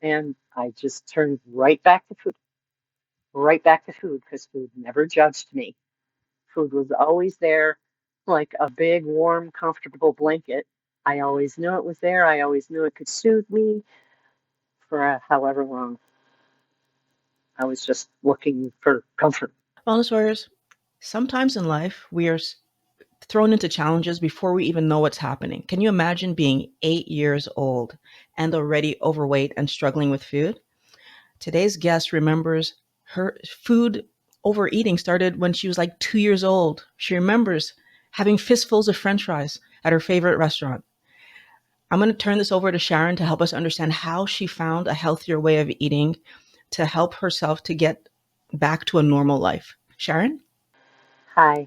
And I just turned right back to food, because food never judged me. Food was always there, like a big, warm, comfortable blanket. I always knew it was there. I always knew it could soothe me for however long. I was just looking for comfort. Wellness warriors, sometimes in life we are thrown into challenges before we even know what's happening. Can you imagine being 8 years old and already overweight and struggling with food? Today's guest remembers her food overeating started when she was like 2 years old. She remembers having fistfuls of french fries at her favorite restaurant. I'm going to turn this over to Sharon to help us understand how she found a healthier way of eating to help herself to get back to a normal life. Sharon? Hi,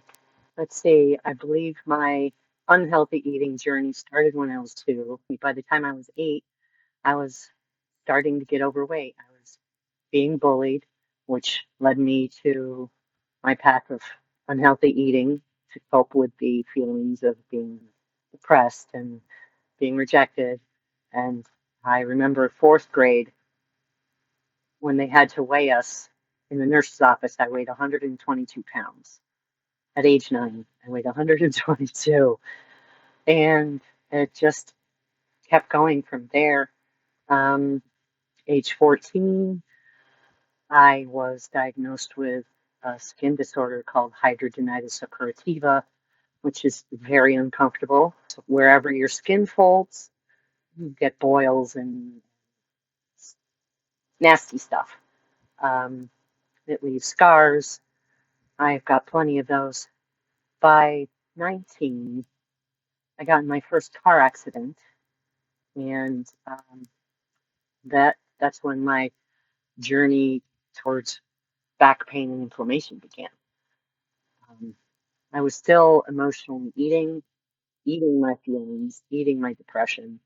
let's see. I believe my unhealthy eating journey started when I was 2. By the time I was 8, I was starting to get overweight. I was being bullied, which led me to my path of unhealthy eating to cope with the feelings of being depressed and being rejected. And I remember 4th grade when they had to weigh us in the nurse's office. I weighed 122 pounds. At age 9, I weighed 122. And it just kept going from there. Um, Age 14, I was diagnosed with a skin disorder called hidradenitis suppurativa, which is very uncomfortable. So wherever your skin folds, you get boils and nasty stuff. Um, it leaves scars. I've got plenty of those. By 19, I got in my first car accident, and that's when my journey towards back pain and inflammation began. Um, I was still emotionally eating my feelings, eating my depression,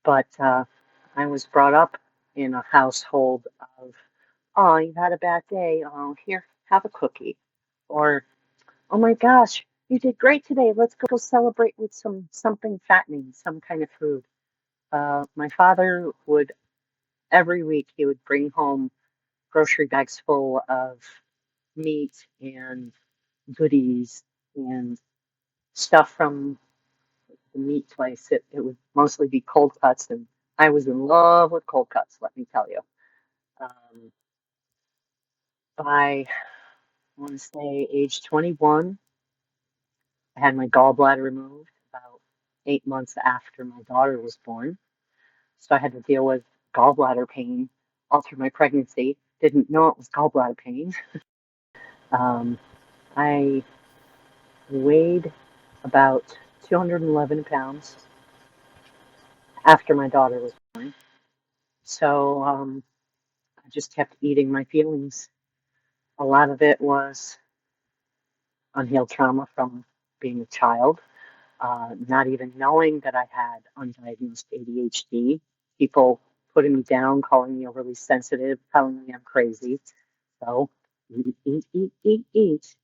but I was brought up in a household of, oh, you've had a bad day. Oh, here, have a cookie. Or, oh my gosh, you did great today. Let's go celebrate with something fattening, some kind of food. My father would every week he would bring home grocery bags full of meat and goodies and stuff from the meat place. It would mostly be cold cuts, and I was in love with cold cuts, let me tell you. Um, by, I want to say, age 21, I had my gallbladder removed about 8 months after my daughter was born. So I had to deal with gallbladder pain all through my pregnancy. Didn't know it was gallbladder pain. Um, I weighed about 211 pounds after my daughter was born. So I just kept eating my feelings. A lot of it was unhealed trauma from being a child, not even knowing that I had undiagnosed ADHD, people putting me down, calling me overly sensitive, telling me I'm crazy. So, eat, eat, eat, eat, eat.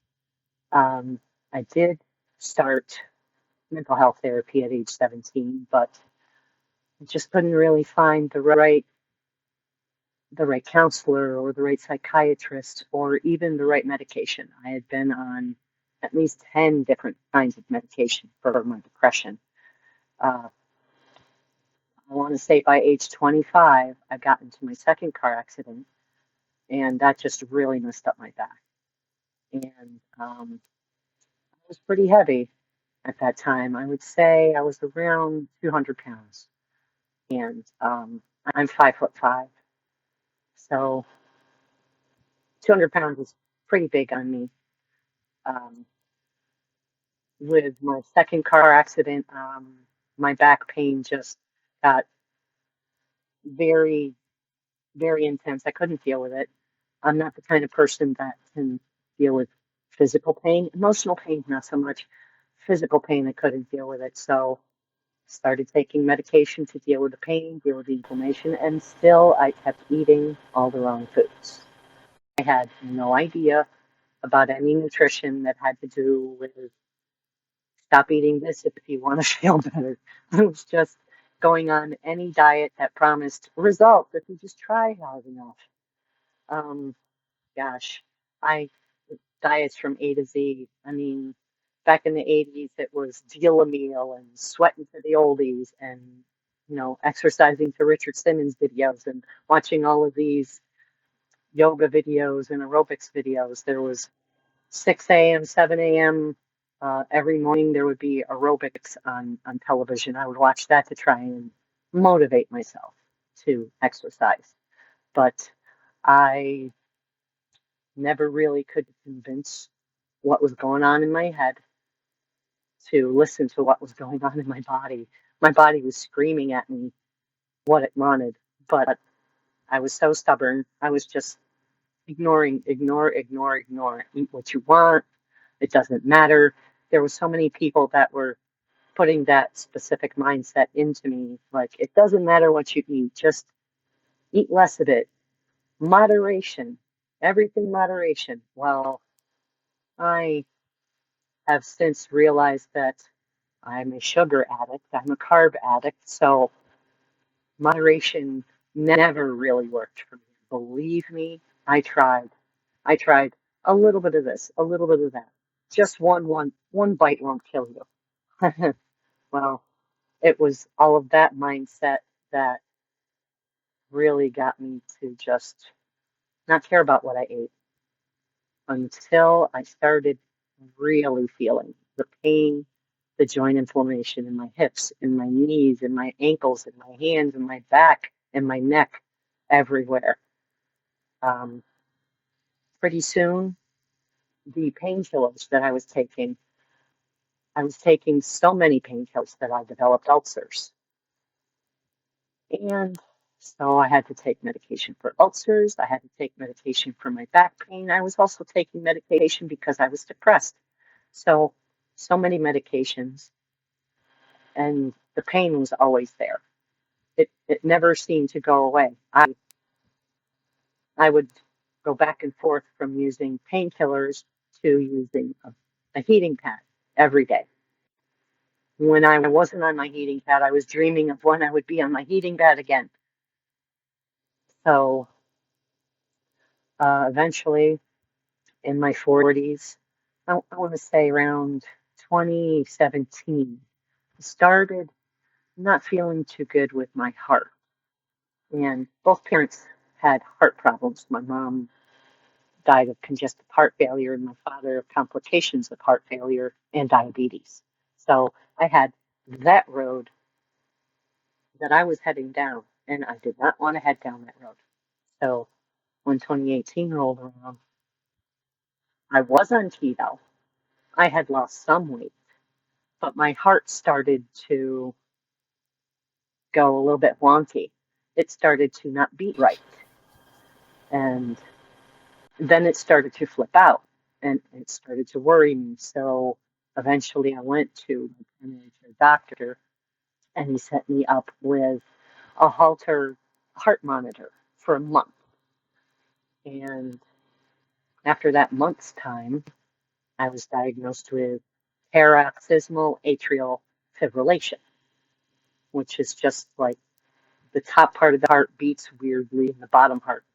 Um, I did start mental health therapy at age 17, but I just couldn't really find the right counselor or the right psychiatrist or even the right medication. I had been on at least 10 different kinds of medication for my depression. Uh, I want to say by age 25, I got into my second car accident, and that just really messed up my back. And I was pretty heavy at that time. I would say I was around 200 pounds, and I'm 5'5". So 200 pounds is pretty big on me. Um, with my second car accident, my back pain just got very, very intense. I couldn't deal with it. I'm not the kind of person that can deal with physical pain. Emotional pain, not so much. Physical pain, I couldn't deal with it. So started taking medication to deal with the pain, deal with the inflammation, and still I kept eating all the wrong foods. I had no idea about any nutrition that had to do with stop eating this if you want to feel better. I was just going on any diet that promised results if you just try hard enough. Um, Gosh, I diets from A to Z. I mean, back in the 80s, it was deal a meal and sweating to the oldies and, exercising to Richard Simmons videos and watching all of these yoga videos and aerobics videos. There was 6 a.m., 7 a.m. Every morning there would be aerobics on television. I would watch that to try and motivate myself to exercise. But I never really could convince what was going on in my head to listen to what was going on in my body. My body was screaming at me what it wanted, but I was so stubborn. I was just ignoring, ignore. Eat what you want. It doesn't matter. There were so many people that were putting that specific mindset into me. Like, it doesn't matter what you eat, just eat less of it. Moderation, everything moderation. Well, I have since realized that I'm a sugar addict, I'm a carb addict, so moderation never really worked for me. Believe me, I tried. I tried a little bit of this, a little bit of that. Just one bite won't kill you. Well, it was all of that mindset that really got me to just not care about what I ate until I started really feeling the pain, the joint inflammation in my hips, in my knees, in my ankles, in my hands, in my back, in my neck, everywhere. Um, Pretty soon, the painkillers that I was taking so many painkillers that I developed ulcers. And so I had to take medication for ulcers. I had to take medication for my back pain. I was also taking medication because I was depressed. So, so many medications, and the pain was always there. It never seemed to go away. I would go back and forth from using painkillers to using a heating pad every day. When I wasn't on my heating pad, I was dreaming of when I would be on my heating pad again. So eventually, in my 40s, I want to say around 2017, I started not feeling too good with my heart. And both parents had heart problems. My mom died of congestive heart failure, and my father of complications of heart failure and diabetes. So I had that road that I was heading down, and I did not want to head down that road. So when 2018 rolled around, I was on keto. I had lost some weight, but my heart started to go a little bit wonky. It started to not beat right. And then it started to flip out and it started to worry me. So eventually I went to my primary care doctor and he set me up with a Holter heart monitor for a month. And after that month's time, I was diagnosed with paroxysmal atrial fibrillation, which is just like the top part of the heart beats weirdly and the bottom part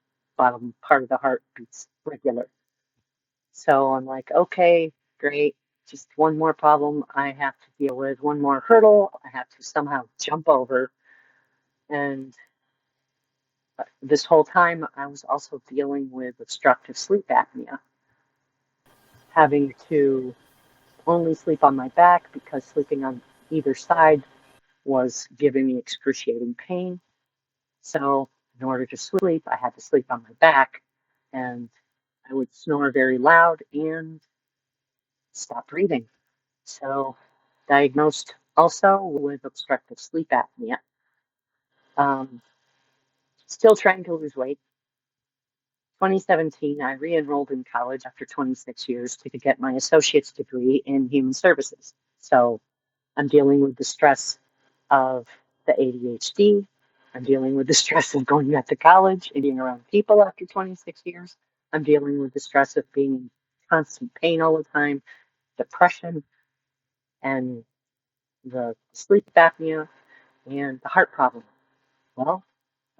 of the heart beats regular. So I'm like, okay, great. Just one more problem I have to deal with, one more hurdle I have to somehow jump over. And this whole time, I was also dealing with obstructive sleep apnea, having to only sleep on my back because sleeping on either side was giving me excruciating pain. So, in order to sleep, I had to sleep on my back, and I would snore very loud and stop breathing. So, diagnosed also with obstructive sleep apnea. Um, Still trying to lose weight. 2017, I re-enrolled in college after 26 years to get my associate's degree in human services. So I'm dealing with the stress of the ADHD. I'm dealing with the stress of going back to college and being around people after 26 years. I'm dealing with the stress of being in constant pain all the time, depression, and the sleep apnea. and the heart problem. Well,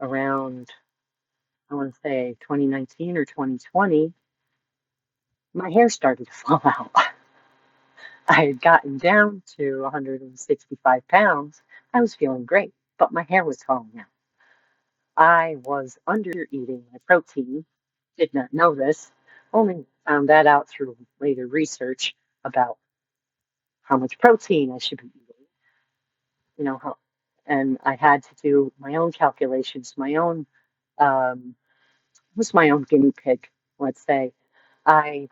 around, I want to say 2019 or 2020, my hair started to fall out. I had gotten down to 165 pounds. I was feeling great, but my hair was falling out. I was under eating my protein, did not know this, only found that out through later research about how much protein I should be eating, how, and I had to do my own calculations, my own, was my own guinea pig, let's say. I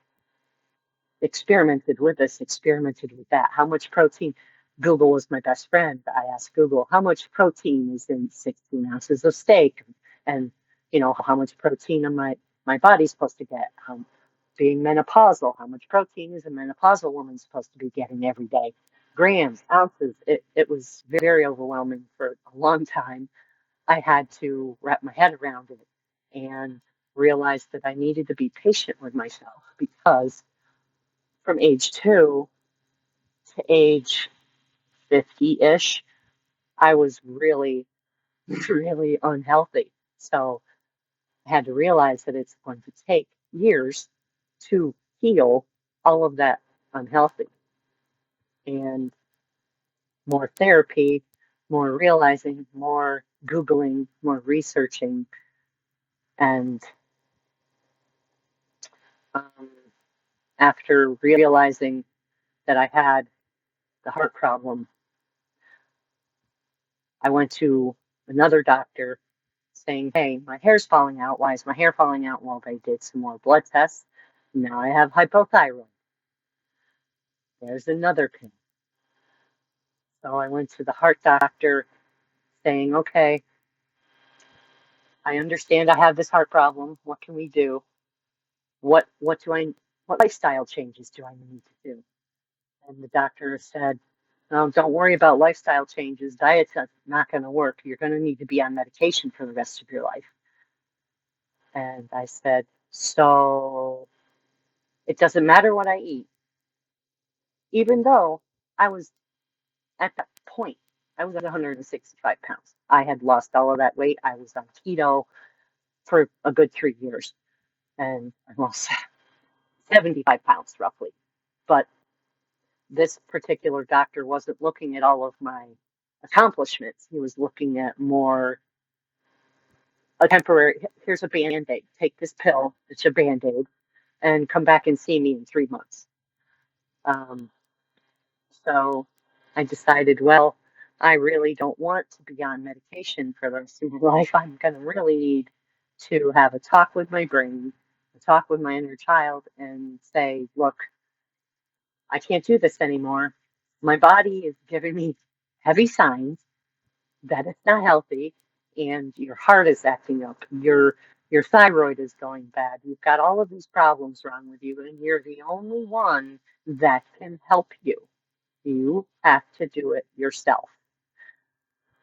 experimented with this, experimented with that. How much protein? Google was my best friend. I asked Google, how much protein is in 16 ounces of steak? And, how much protein am my body's supposed to get? Being menopausal, how much protein is a menopausal woman supposed to be getting every day? Grams, ounces. It was very overwhelming for a long time. I had to wrap my head around it and realize that I needed to be patient with myself because from age 2 to age 50-ish, I was really, really unhealthy. So I had to realize that it's going to take years to heal all of that unhealthy and more therapy, more realizing, more Googling, more researching. And um, after realizing that I had the heart problem, I went to another doctor saying, hey, my hair's falling out. Why is my hair falling out? Well, they did some more blood tests. Now I have hypothyroid. There's another pin. So I went to the heart doctor saying, okay, I understand I have this heart problem. What can we do? What lifestyle changes do I need to do? And the doctor said, no, don't worry about lifestyle changes. Diet's not going to work. You're going to need to be on medication for the rest of your life. And I said, so it doesn't matter what I eat, even though I was at that point, I was at 165 pounds. I had lost all of that weight. I was on keto for a good 3 years, and I lost 75 pounds roughly. But this particular doctor wasn't looking at all of my accomplishments. He was looking at more a temporary, here's a Band-Aid. Take this pill, it's a Band-Aid, and come back and see me in 3 months. Um, So I decided, well, I really don't want to be on medication for the rest of my life. I'm going to really need to have a talk with my brain, a talk with my inner child, and say, look, I can't do this anymore. My body is giving me heavy signs that it's not healthy, and your heart is acting up. Your thyroid is going bad. You've got all of these problems wrong with you, and you're the only one that can help you. You have to do it yourself.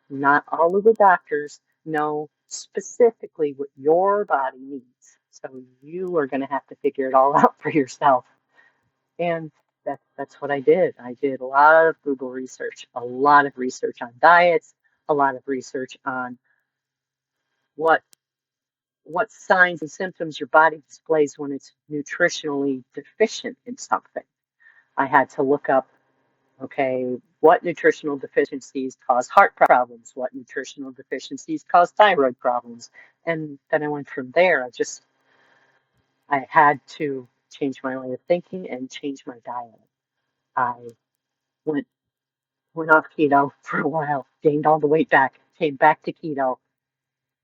Not all of the doctors know specifically what your body needs. So you are going to have to figure it all out for yourself. And that's what I did. I did a lot of Google research, a lot of research on diets, a lot of research on what what signs and symptoms your body displays when it's nutritionally deficient in something. I had to look up, okay, what nutritional deficiencies cause heart problems? What nutritional deficiencies cause thyroid problems? And then I went from there. I had to change my way of thinking and change my diet. I went went off keto for a while, gained all the weight back, came back to keto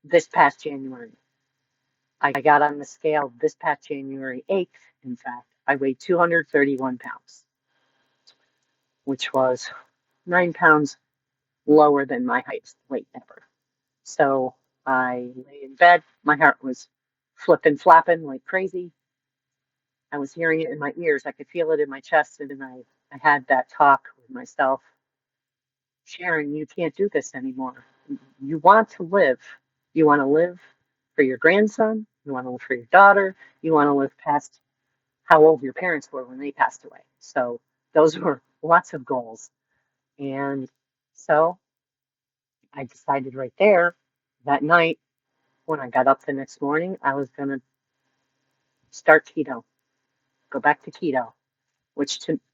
this past January. I got on the scale this past January 8th, in fact. I weighed 231 pounds, which was 9 pounds lower than my highest weight ever. So I lay in bed. My heart was flipping, flapping like crazy. I was hearing it in my ears. I could feel it in my chest. And I had that talk with myself. Sharon, you can't do this anymore. You want to live. You want to live for your grandson. You want to live for your daughter. You want to live past how old your parents were when they passed away. So those were lots of goals. And so I decided right there that night when I got up the next morning, I was going to start keto, go back to keto,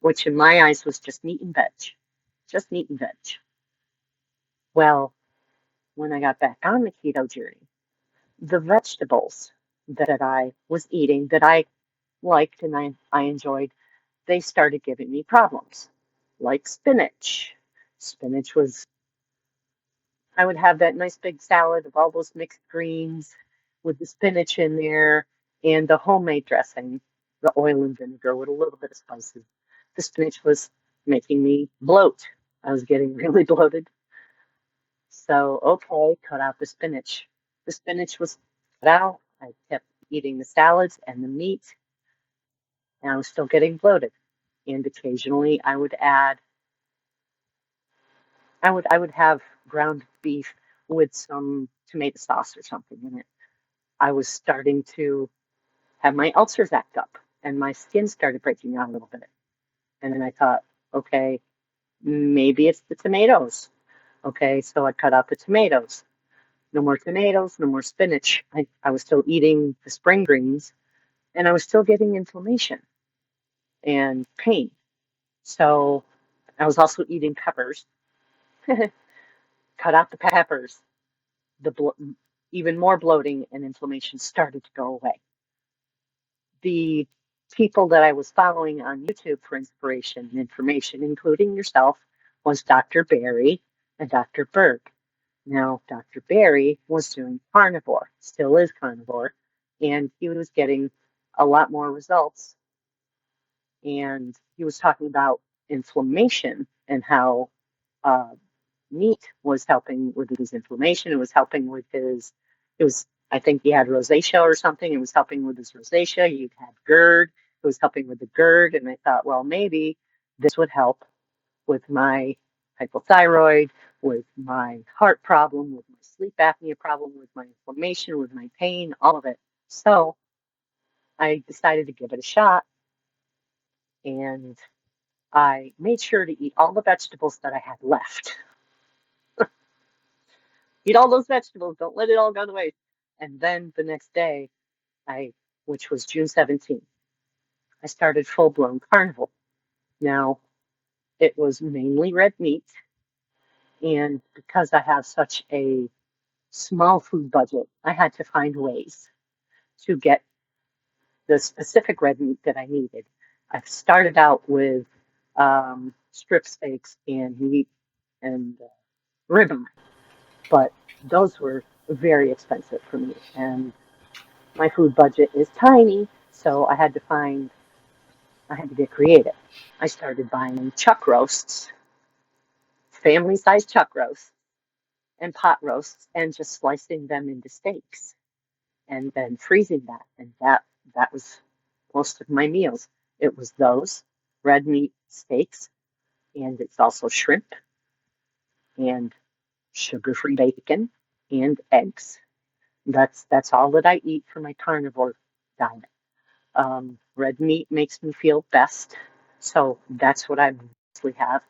which in my eyes was just meat and veg, just meat and veg. Well, when I got back on the keto journey, the vegetables that I was eating that I liked and I enjoyed, they started giving me problems, like spinach. Spinach was, I would have that nice big salad of all those mixed greens with the spinach in there and the homemade dressing, the oil and vinegar with a little bit of spices. The spinach was making me bloat. I was getting really bloated. So, okay, cut out the spinach. The spinach was cut out. I kept eating the salads and the meat, and I was still getting bloated. And occasionally I would have ground beef with some tomato sauce or something in it. I was starting to have my ulcers act up and my skin started breaking out a little bit. And then I thought, okay, maybe it's the tomatoes. Okay, so I cut out the tomatoes. No more tomatoes, no more spinach. I was still eating the spring greens and I was still getting inflammation and pain. So I was also eating peppers. Cut out the peppers. The even more bloating and inflammation started to go away. The people that I was following on YouTube for inspiration and information, including yourself, was Dr. Barry and Dr. Berg. Now, Dr. Barry was doing carnivore, still is carnivore, and he was getting a lot more results. And he was talking about inflammation and how uh, meat was helping with his inflammation. It was helping with it was, I think he had rosacea or something. It was helping with his rosacea. He had GERD. It was helping with the GERD. And I thought, well, maybe this would help with my hypothyroid, with my heart problem, with my sleep apnea problem, with my inflammation, with my pain, all of it. So I decided to give it a shot and I made sure to eat all the vegetables that I had left. Eat all those vegetables. Don't let it all go to waste. And then the next day, which was June 17th, I started full blown carnivore. Now, it was mainly red meat. And because I have such a small food budget, I had to find ways to get the specific red meat that I needed. I started out with strip steaks and meat and ribeye, but those were very expensive for me. And my food budget is tiny, so I had to get creative. I started buying chuck roasts, family sized chuck roasts, and pot roasts, and just slicing them into steaks and then freezing that. And that was most of my meals. It was those red meat steaks, and it's also shrimp and sugar-free bacon and eggs. That's all that I eat for my carnivore diet. Red meat makes me feel best, so that's what I mostly have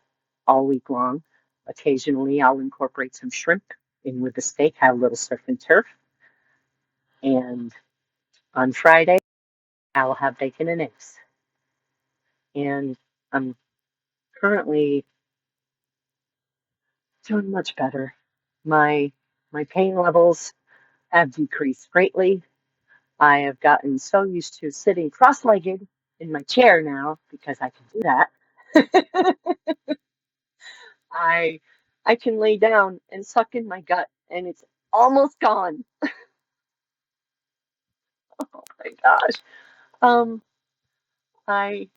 all week long. Occasionally, I'll incorporate some shrimp in with the steak, have a little surf and turf, and on Friday, I'll have bacon and eggs. And I'm currently doing much better. My my pain levels have decreased greatly. I have gotten so used to sitting cross-legged in my chair now because I can do that. I I can lay down and suck in my gut and it's almost gone. Oh my gosh. Um I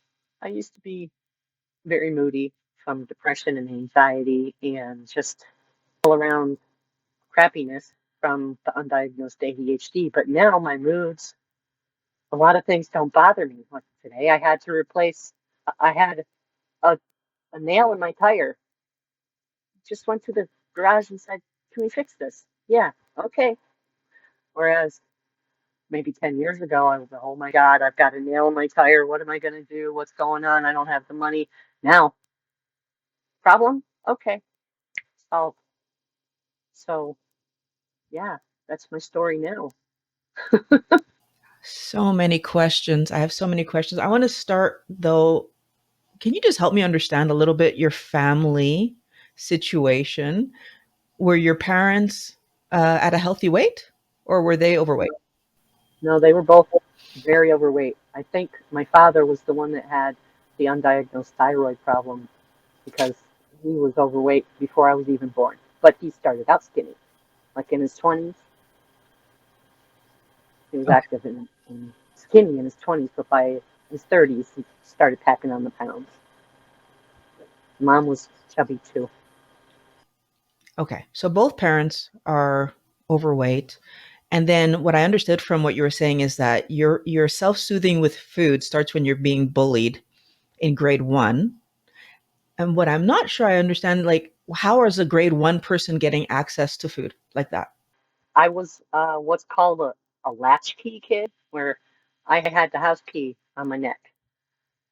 I used to be very moody from depression and anxiety and just all around crappiness from the undiagnosed ADHD, but now my moods, a lot of things don't bother me. Like today I had a, a nail in my tire. Just went to the garage and said, "Can we fix this?" Yeah, okay. Whereas maybe 10 years ago, I was, oh my God, I've got a nail in my tire. What am I going to do? What's going on? I don't have the money. Now, problem? Okay, solved. So yeah, that's my story now. So many questions. I have so many questions. I want to start though. Can you just help me understand a little bit your family situation? Were your parents at a healthy weight or were they overweight? No, they were both very overweight. I think my father was the one that had the undiagnosed thyroid problem because he was overweight before I was even born. But he started out skinny. Like in his 20s, he was Okay. active in skinny in his 20s, but by his 30s, he started packing on the pounds. Mom was chubby too. Okay. So both parents are overweight. And then what I understood from what you were saying is that your self-soothing with food starts when you're being bullied in grade 1. And what I'm not sure I understand, like, how is a grade 1 person getting access to food like that? I was what's called a latchkey kid, where I had the house key on my neck.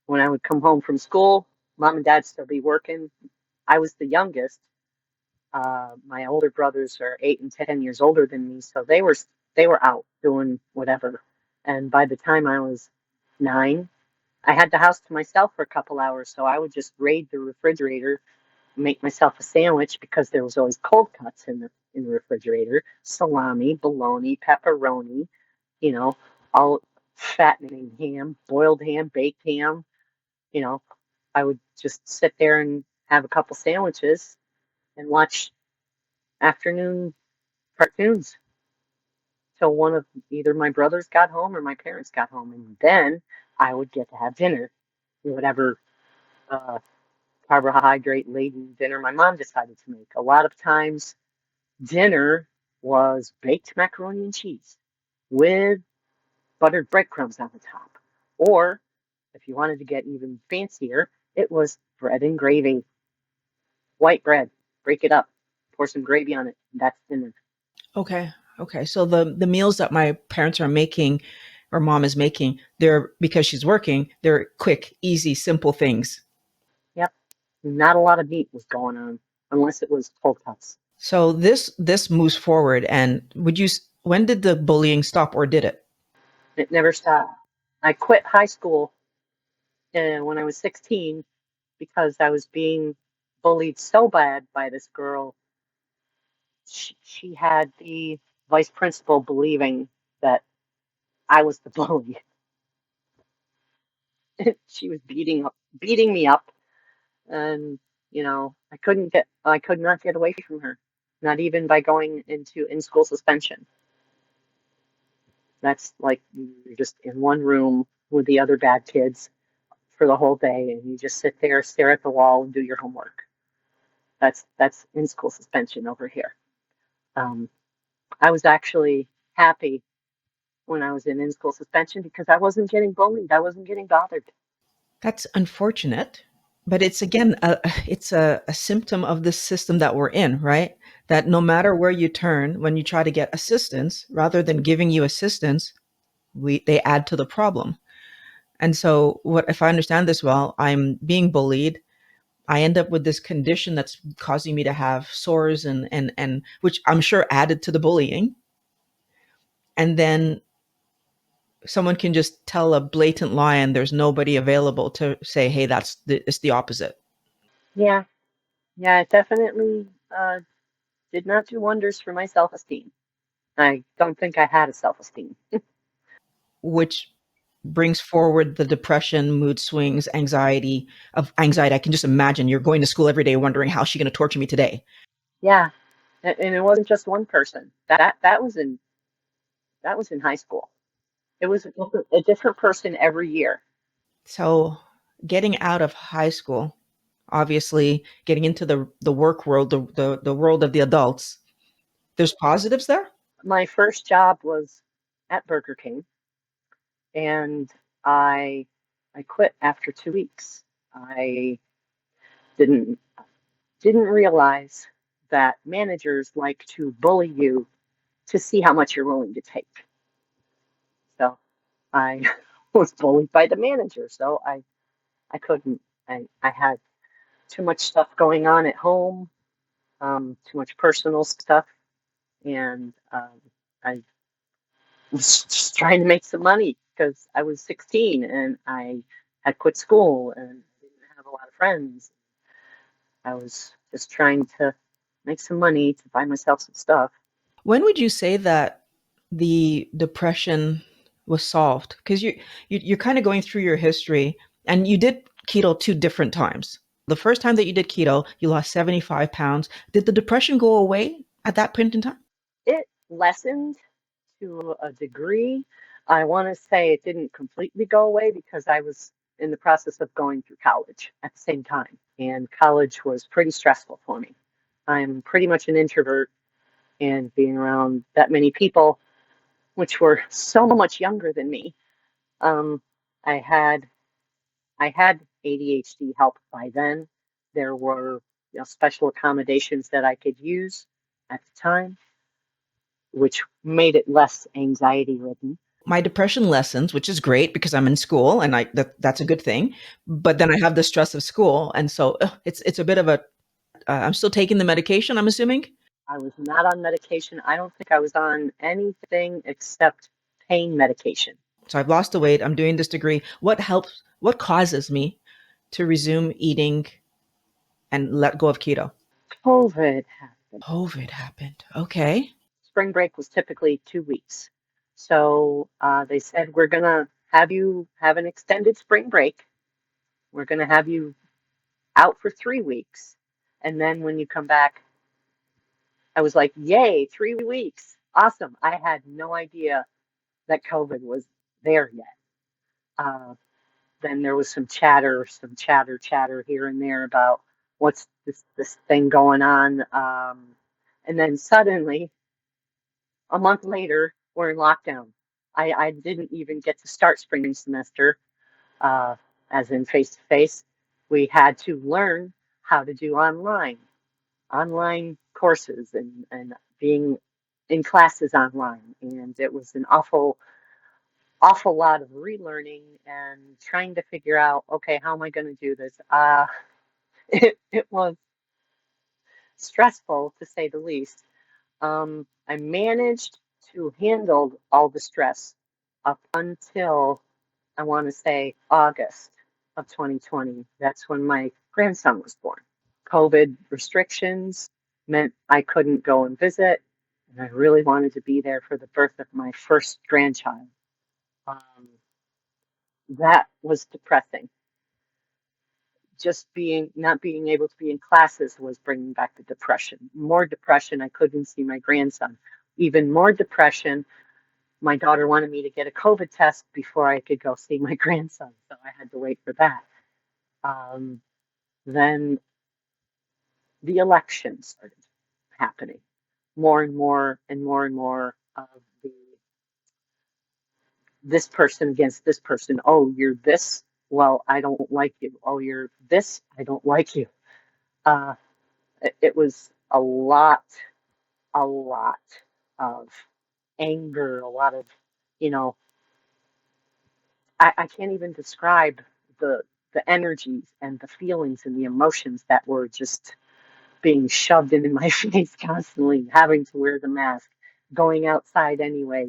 When I would come home from school, mom and dad still be working. I was the youngest. My older brothers are 8 and 10 years older than me, so they were out doing whatever. And by the time I was 9, I had the house to myself for a couple hours, so I would just raid the refrigerator, make myself a sandwich because there was always cold cuts in the refrigerator, salami, bologna, pepperoni, you know, all fattening ham, boiled ham, baked ham, you know. I would just sit there and have a couple sandwiches and watch afternoon cartoons till one of either my brothers got home or my parents got home, and then I would get to have dinner, whatever uh, carbohydrate laden dinner my mom decided to make. A lot of times, dinner was baked macaroni and cheese with buttered breadcrumbs on the top. Or if you wanted to get even fancier, it was bread and gravy, white bread. Break it up, pour some gravy on it. That's dinner. Okay. Okay. So the meals that my parents are making or mom is making, they're because she's working, they're quick, easy, simple things. Yep. Not a lot of meat was going on unless it was cold cuts. So this moves forward and when did the bullying stop or did it? It never stopped. I quit high school when I was 16 because I was being bullied so bad by this girl. She had the vice principal believing that I was the bully. She was beating me up, and I could not get away from her, not even by going into in-school suspension. That's like you're just in one room with the other bad kids for the whole day, and you just sit there, stare at the wall, and do your homework. That's in-school suspension over here. Um, I was actually happy when I was in-school suspension because I wasn't getting bullied. I wasn't getting bothered. That's unfortunate, but it's again it's a symptom of the system that we're in, right? That no matter where you turn, when you try to get assistance, rather than giving you assistance, we they add to the problem. And so, what if I understand this well? I'm being bullied. I end up with this condition that's causing me to have sores and which I'm sure added to the bullying. And then someone can just tell a blatant lie, and there's nobody available to say, "Hey, it's the opposite." Yeah, yeah, it definitely did not do wonders for my self-esteem. I don't think I had a self-esteem. Which brings forward the depression, mood swings, anxiety. I can just imagine you're going to school every day wondering how's she going to torture me today. Yeah, and it wasn't just one person. That was in high school. It was a different person every year. So, getting out of high school, obviously getting into the work world, the world of the adults, there's positives there, My first job was at Burger King, and I I quit after 2 weeks. I didn't didn't realize that managers like to bully you to see how much you're willing to take. So I was bullied by the manager. So I couldn't. I had too much stuff going on at home. too much personal stuff, and I was just trying to make some money because I was 16 and I had quit school and didn't have a lot of friends. I was just trying to make some money to buy myself some stuff. When would you say that the depression was solved? Because you're kind of going through your history, and you did keto two different times. The first time that you did keto, you lost 75 pounds. Did the depression go away at that point in time? It lessened to a degree. I want to say it didn't completely go away because I was in the process of going through college at the same time, and college was pretty stressful for me. I'm pretty much an introvert, and being around that many people, which were so much younger than me, um, I had I had ADHD help by then. There were, special accommodations that I could use at the time, which made it less anxiety ridden. My depression lessens, which is great because I'm in school, and that's a good thing. But then I have the stress of school, and so it's a bit of a. I'm still taking the medication, I'm assuming. I was not on medication. I don't think I was on anything except pain medication. So I've lost the weight. I'm doing this degree. What helps? What causes me to resume eating and let go of keto? COVID happened. COVID happened. Okay. Spring break was typically 2 weeks. So they said, we're going to have you have an extended spring break. We're going to have you out for 3 weeks. And then when you come back, I was like, yay, 3 weeks. Awesome. I had no idea that COVID was there yet. Uh, then there was some chatter here and there about what's this thing going on. And then suddenly, a month later, we're in lockdown. I didn't even get to start spring semester, uh, as in face to face. We had to learn how to do online courses and being in classes online. And it was an awful lot of relearning and trying to figure out, okay, how am I going to do this? It was stressful to say the least. I managed to handle all the stress up until I want to say August of 2020. That's when my grandson was born. COVID restrictions meant I couldn't go and visit, and I really wanted to be there for the birth of my first grandchild. Um, that was depressing. Just being not being able to be in classes was bringing back the depression. More depression. I couldn't see my grandson. Even more depression. My daughter wanted me to get a COVID test before I could go see my grandson, so I had to wait for that. Um, then the elections started happening. More and more and more and more of the this person against this person. Oh, you're this. Well, I don't like you. Oh, you're this. I don't like you. Uh, it was a lot of anger, a lot of, you know, I can't even describe the the energies and the feelings and the emotions that were just being shoved in my face constantly, having to wear the mask, going outside anyway,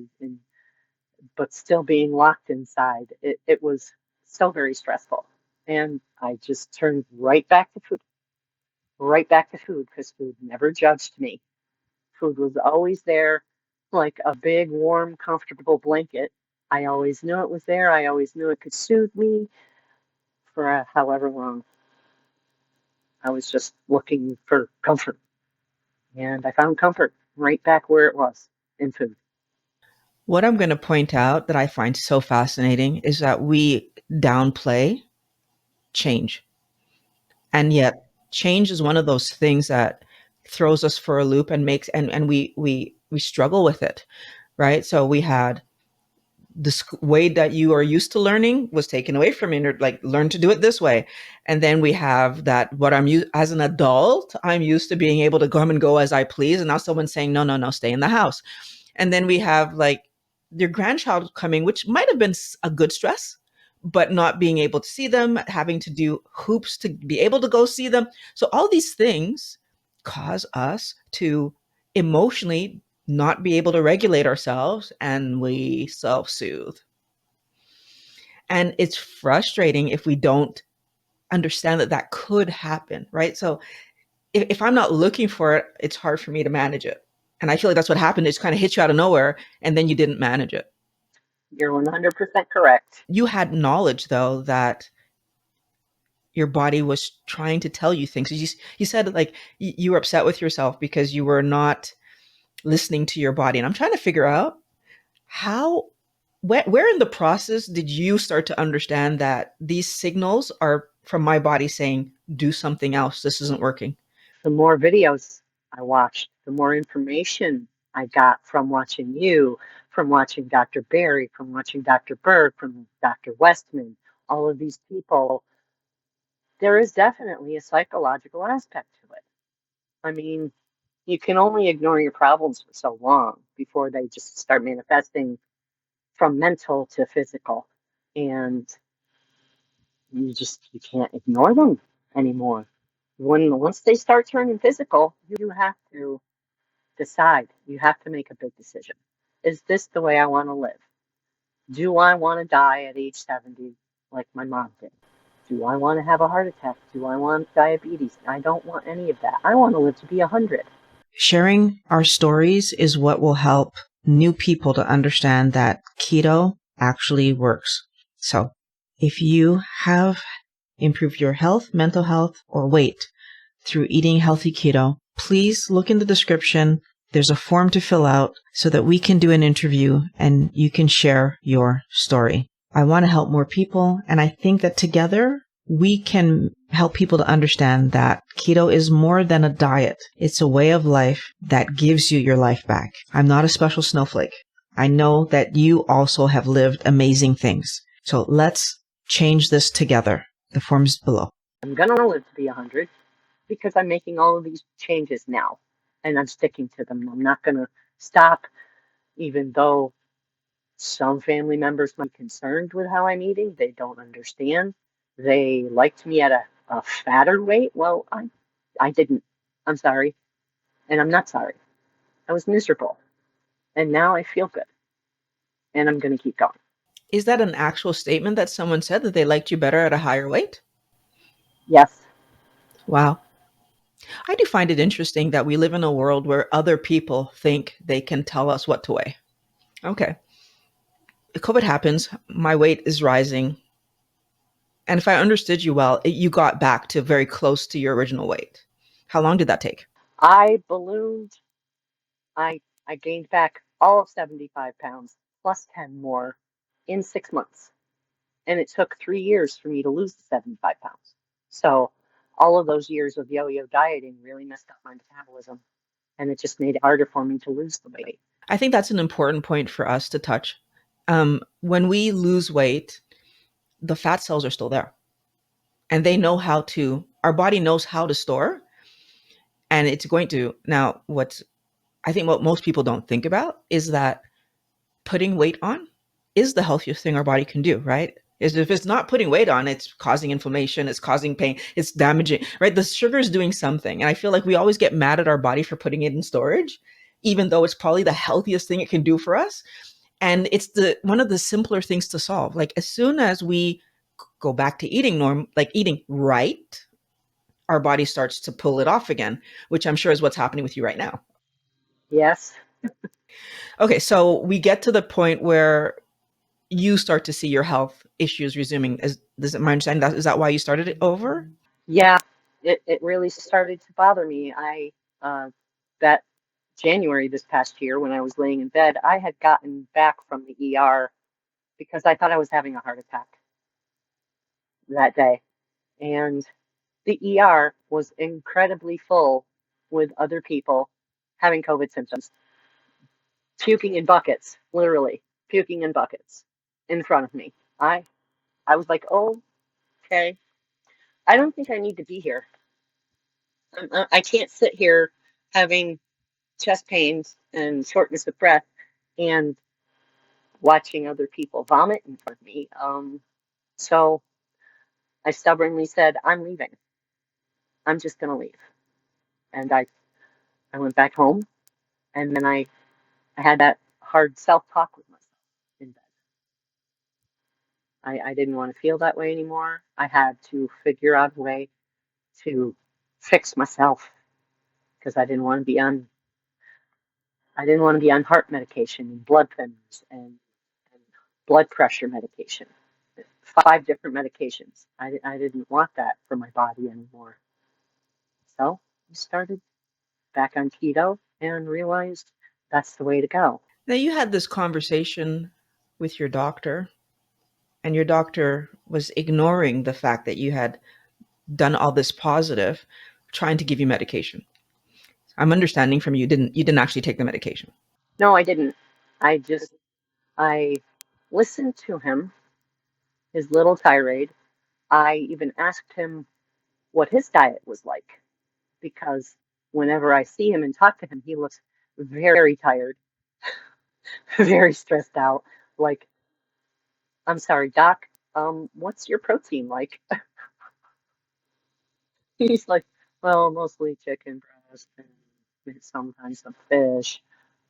but still being locked inside. It was so very stressful. And I just turned right back to food, because food never judged me. Food was always there like a big, warm, comfortable blanket. I always knew it was there. I always knew it could soothe me for however long. I was just looking for comfort. And I found comfort right back where it was, in food. What I'm going to point out that I find so fascinating is that we downplay change. And yet, change is one of those things that throws us for a loop and and we struggle with it, right? So we had this way that you are used to learning was taken away from you, like learn to do it this way. And then we have that what I'm used as an adult, I'm used to being able to come and go as I please, and now someone's saying no, no, no, stay in the house. And then we have like your grandchild coming, which might have been a good stress, but not being able to see them, having to do hoops to be able to go see them. So all these things cause us to emotionally not be able to regulate ourselves, and we self soothe. And it's frustrating if we don't understand that that could happen, right? So if I'm not looking for it, it's hard for me to manage it. And I feel like that's what happened. It just kind of hit you out of nowhere, and then you didn't manage it. You're 100% correct. You had knowledge, though, that your body was trying to tell you things. You said like you were upset with yourself because you were not listening to your body. And I'm trying to figure out how, where in the process did you start to understand that these signals are from my body saying, do something else? This isn't working. The more videos I watched, the more information I got from watching you, from watching Dr. Barry, from watching Dr. Berg, from Dr. Westman, all of these people. There is definitely a psychological aspect to it. I mean, you can only ignore your problems for so long before they just start manifesting from mental to physical. And you can't ignore them anymore. Once they start turning physical, you have to decide. You have to make a big decision. Is this the way I want to live? Do I want to die at age 70 like my mom did? Do I want to have a heart attack? Do I want diabetes? I don't want any of that. I want to live to be 100. Sharing our stories is what will help new people to understand that keto actually works. So if you have improved your health, mental health, or weight through eating healthy keto, please look in the description. There's a form to fill out so that we can do an interview and you can share your story. I want to help more people, and I think that together we can help people to understand that keto is more than a diet. It's a way of life that gives you your life back. I'm not a special snowflake. I know that you also have lived amazing things. So let's change this together. The form's below. I'm going to live to be 100 because I'm making all of these changes now and I'm sticking to them. I'm not going to stop, even though some family members might be concerned with how I'm eating. They don't understand. They liked me at a fatter weight. Well, I didn't. I'm sorry. And I'm not sorry. I was miserable. And now I feel good. And I'm going to keep going. Is that an actual statement that someone said that they liked you better at a higher weight? Yes. Wow. I do find it interesting that we live in a world where other people think they can tell us what to weigh. Okay. COVID happens, my weight is rising. And if I understood you well, you got back to very close to your original weight. How long did that take? I ballooned. I gained back all of 75 pounds plus 10 more in 6 months. And it took 3 years for me to lose the 75 pounds. So all of those years of yo-yo dieting really messed up my metabolism. And it just made it harder for me to lose the weight. I think that's an important point for us to touch. When we lose weight, the fat cells are still there. And they know how to, our body knows how to store, and it's going to. Now, I think what most people don't think about is that putting weight on is the healthiest thing our body can do, right? Is if it's not putting weight on, it's causing inflammation, it's causing pain, it's damaging, right? The sugar is doing something. And I feel like we always get mad at our body for putting it in storage, even though it's probably the healthiest thing it can do for us. And it's the one of the simpler things to solve. Like as soon as we go back to eating like eating right, our body starts to pull it off again, which I'm sure is what's happening with you right now. Yes. Okay, so we get to the point where you start to see your health issues resuming. Is it my understanding that is that why you started it over? Yeah. It really started to bother me. That January this past year when I was laying in bed, I had gotten back from the ER because I thought I was having a heart attack that day. And the ER was incredibly full with other people having COVID symptoms, puking in buckets, literally puking in buckets in front of me. I was like, oh, okay. I don't think I need to be here. I can't sit here having chest pains and shortness of breath and watching other people vomit in front of me. So I stubbornly said, I'm leaving. I'm just going to leave. And I went back home, and then I had that hard self-talk with myself in bed. I didn't want to feel that way anymore. I had to figure out a way to fix myself because I didn't want to be on heart medication and blood thinners and blood pressure medication. 5 different medications. I didn't want that for my body anymore. So I started back on keto and realized that's the way to go. Now, you had this conversation with your doctor, and your doctor was ignoring the fact that you had done all this positive, trying to give you medication. I'm understanding from you didn't actually take the medication. No, I didn't. I listened to him, his little tirade. I even asked him what his diet was like because whenever I see him and talk to him, he looks very tired, very stressed out. Like, I'm sorry, doc, what's your protein like? He's like, well, mostly chicken breast and sometimes some fish.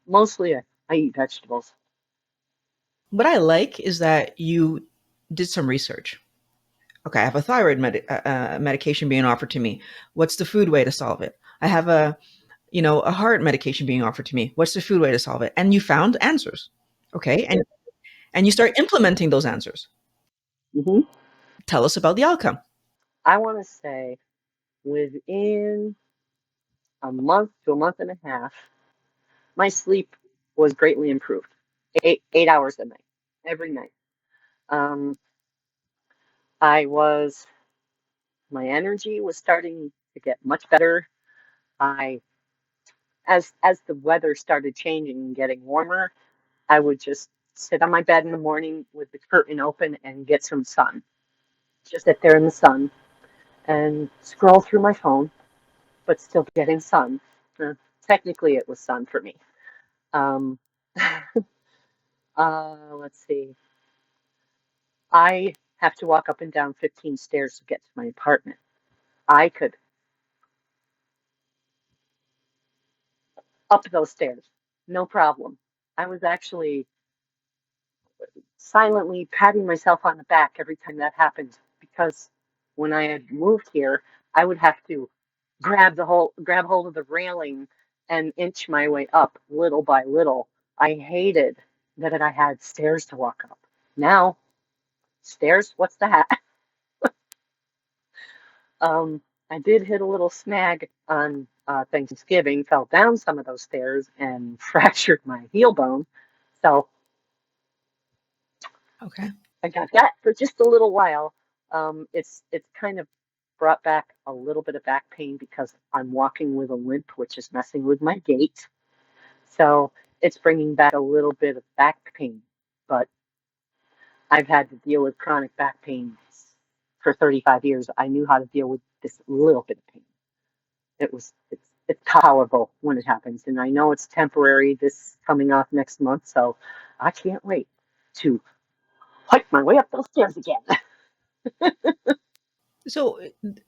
Mostly I eat vegetables. What I like is that you did some research. Okay, I have a thyroid medication being offered to me. What's the food way to solve it? I have a heart medication being offered to me. What's the food way to solve it? And you found answers. Okay, and you start implementing those answers. Hmm. Tell us about the outcome. I want to say within a month to a month and a half, my sleep was greatly improved. 8 hours a night, every night. Um, I was my energy was starting to get much better. I as the weather started changing and getting warmer, I would just sit on my bed in the morning with the curtain open and get some sun. Just sit there in the sun and scroll through my phone, but still getting sun. Uh, Technically, it was sun for me. Um, let's see. I have to walk up and down 15 stairs to get to my apartment. I could up those stairs, no problem. I was actually silently patting myself on the back every time that happened because when I had moved here, I would have to grab hold of the railing and inch my way up little by little. I hated that I had stairs to walk up. Now, stairs, what's that? Um, I did hit a little snag on Thanksgiving, fell down some of those stairs and fractured my heel bone. So Okay. I got that for just a little while. It's kind of brought back a little bit of back pain because I'm walking with a limp, which is messing with my gait. So it's bringing back a little bit of back pain. But I've had to deal with chronic back pain for 35 years. I knew how to deal with this little bit of pain. It's tolerable when it happens, and I know it's temporary. This coming off next month, so I can't wait to hike my way up those stairs again. So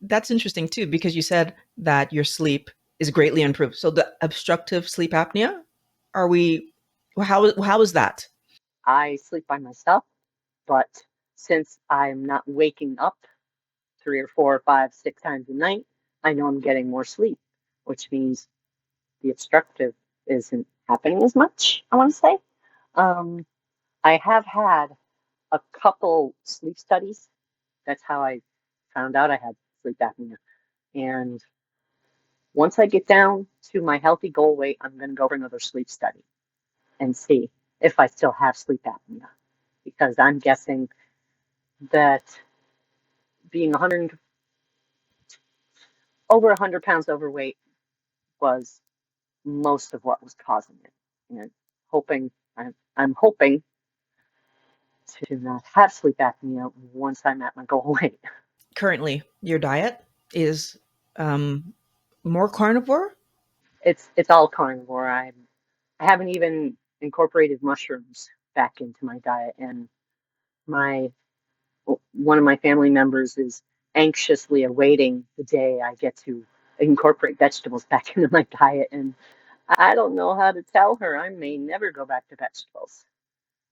that's interesting too, because you said that your sleep is greatly improved. So the obstructive sleep apnea, are we? How is that? I sleep by myself, but since I'm not waking up 3 or 4 or 5, 6 times a night, I know I'm getting more sleep, which means the obstructive isn't happening as much, I want to say. Um, I have had a couple sleep studies. That's how I found out I had sleep apnea. And once I get down to my healthy goal weight, I'm going to go for another sleep study and see if I still have sleep apnea. Because I'm guessing that being over 100 pounds overweight was most of what was causing it. And hoping, I'm hoping to not have sleep apnea once I'm at my goal weight. Currently, your diet is um, more carnivore. It's all carnivore. I haven't even incorporated mushrooms back into my diet, and my one of my family members is anxiously awaiting the day I get to incorporate vegetables back into my diet. And I don't know how to tell her I may never go back to vegetables.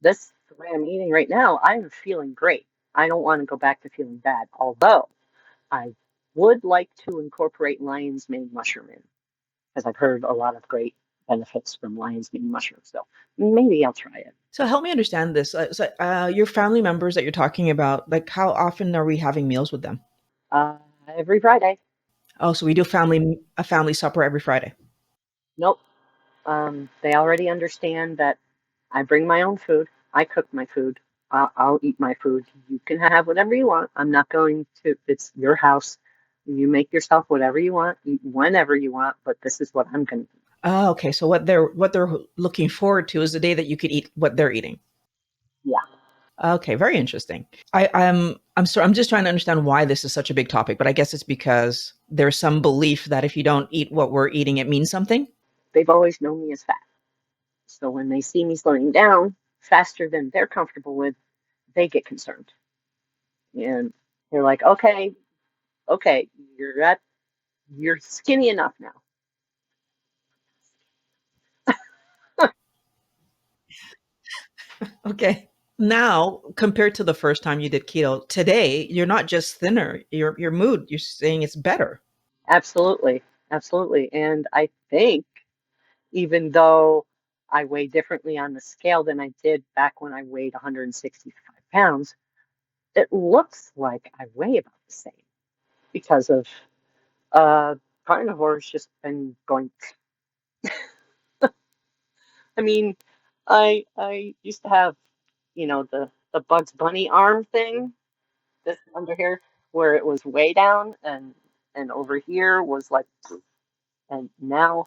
This, the way I'm eating right now, I'm feeling great. I don't want to go back to feeling bad, although I would like to incorporate lion's mane mushroom in, because I've heard a lot of great benefits from lion's mane mushroom. So maybe I'll try it. So help me understand this. Your family members that you're talking about, like how often are we having meals with them? Uh, every Friday. Oh, so we do a family supper every Friday. Nope. They already understand that I bring my own food. I cook my food. I'll eat my food. You can have whatever you want. I'm not going to, it's your house. You make yourself whatever you want, eat whenever you want, but this is what I'm going to eat. Oh, okay. So what they're looking forward to is the day that you could eat what they're eating. Yeah. Okay, very interesting. I'm just trying to understand why this is such a big topic, but I guess it's because there's some belief that if you don't eat what we're eating, it means something. They've always known me as fat. So when they see me slowing down faster than they're comfortable with, they get concerned. And they're like, okay, okay, you're skinny enough now. Okay. Now, compared to the first time you did keto, today you're not just thinner. Your mood, you're saying it's better. Absolutely. Absolutely. And I think even though I weigh differently on the scale than I did back when I weighed 165 pounds, it looks like I weigh about the same because of uh, carnivore's just been going. I mean, I used to have, the Bugs Bunny arm thing, this under here, where it was way down and over here was like, and now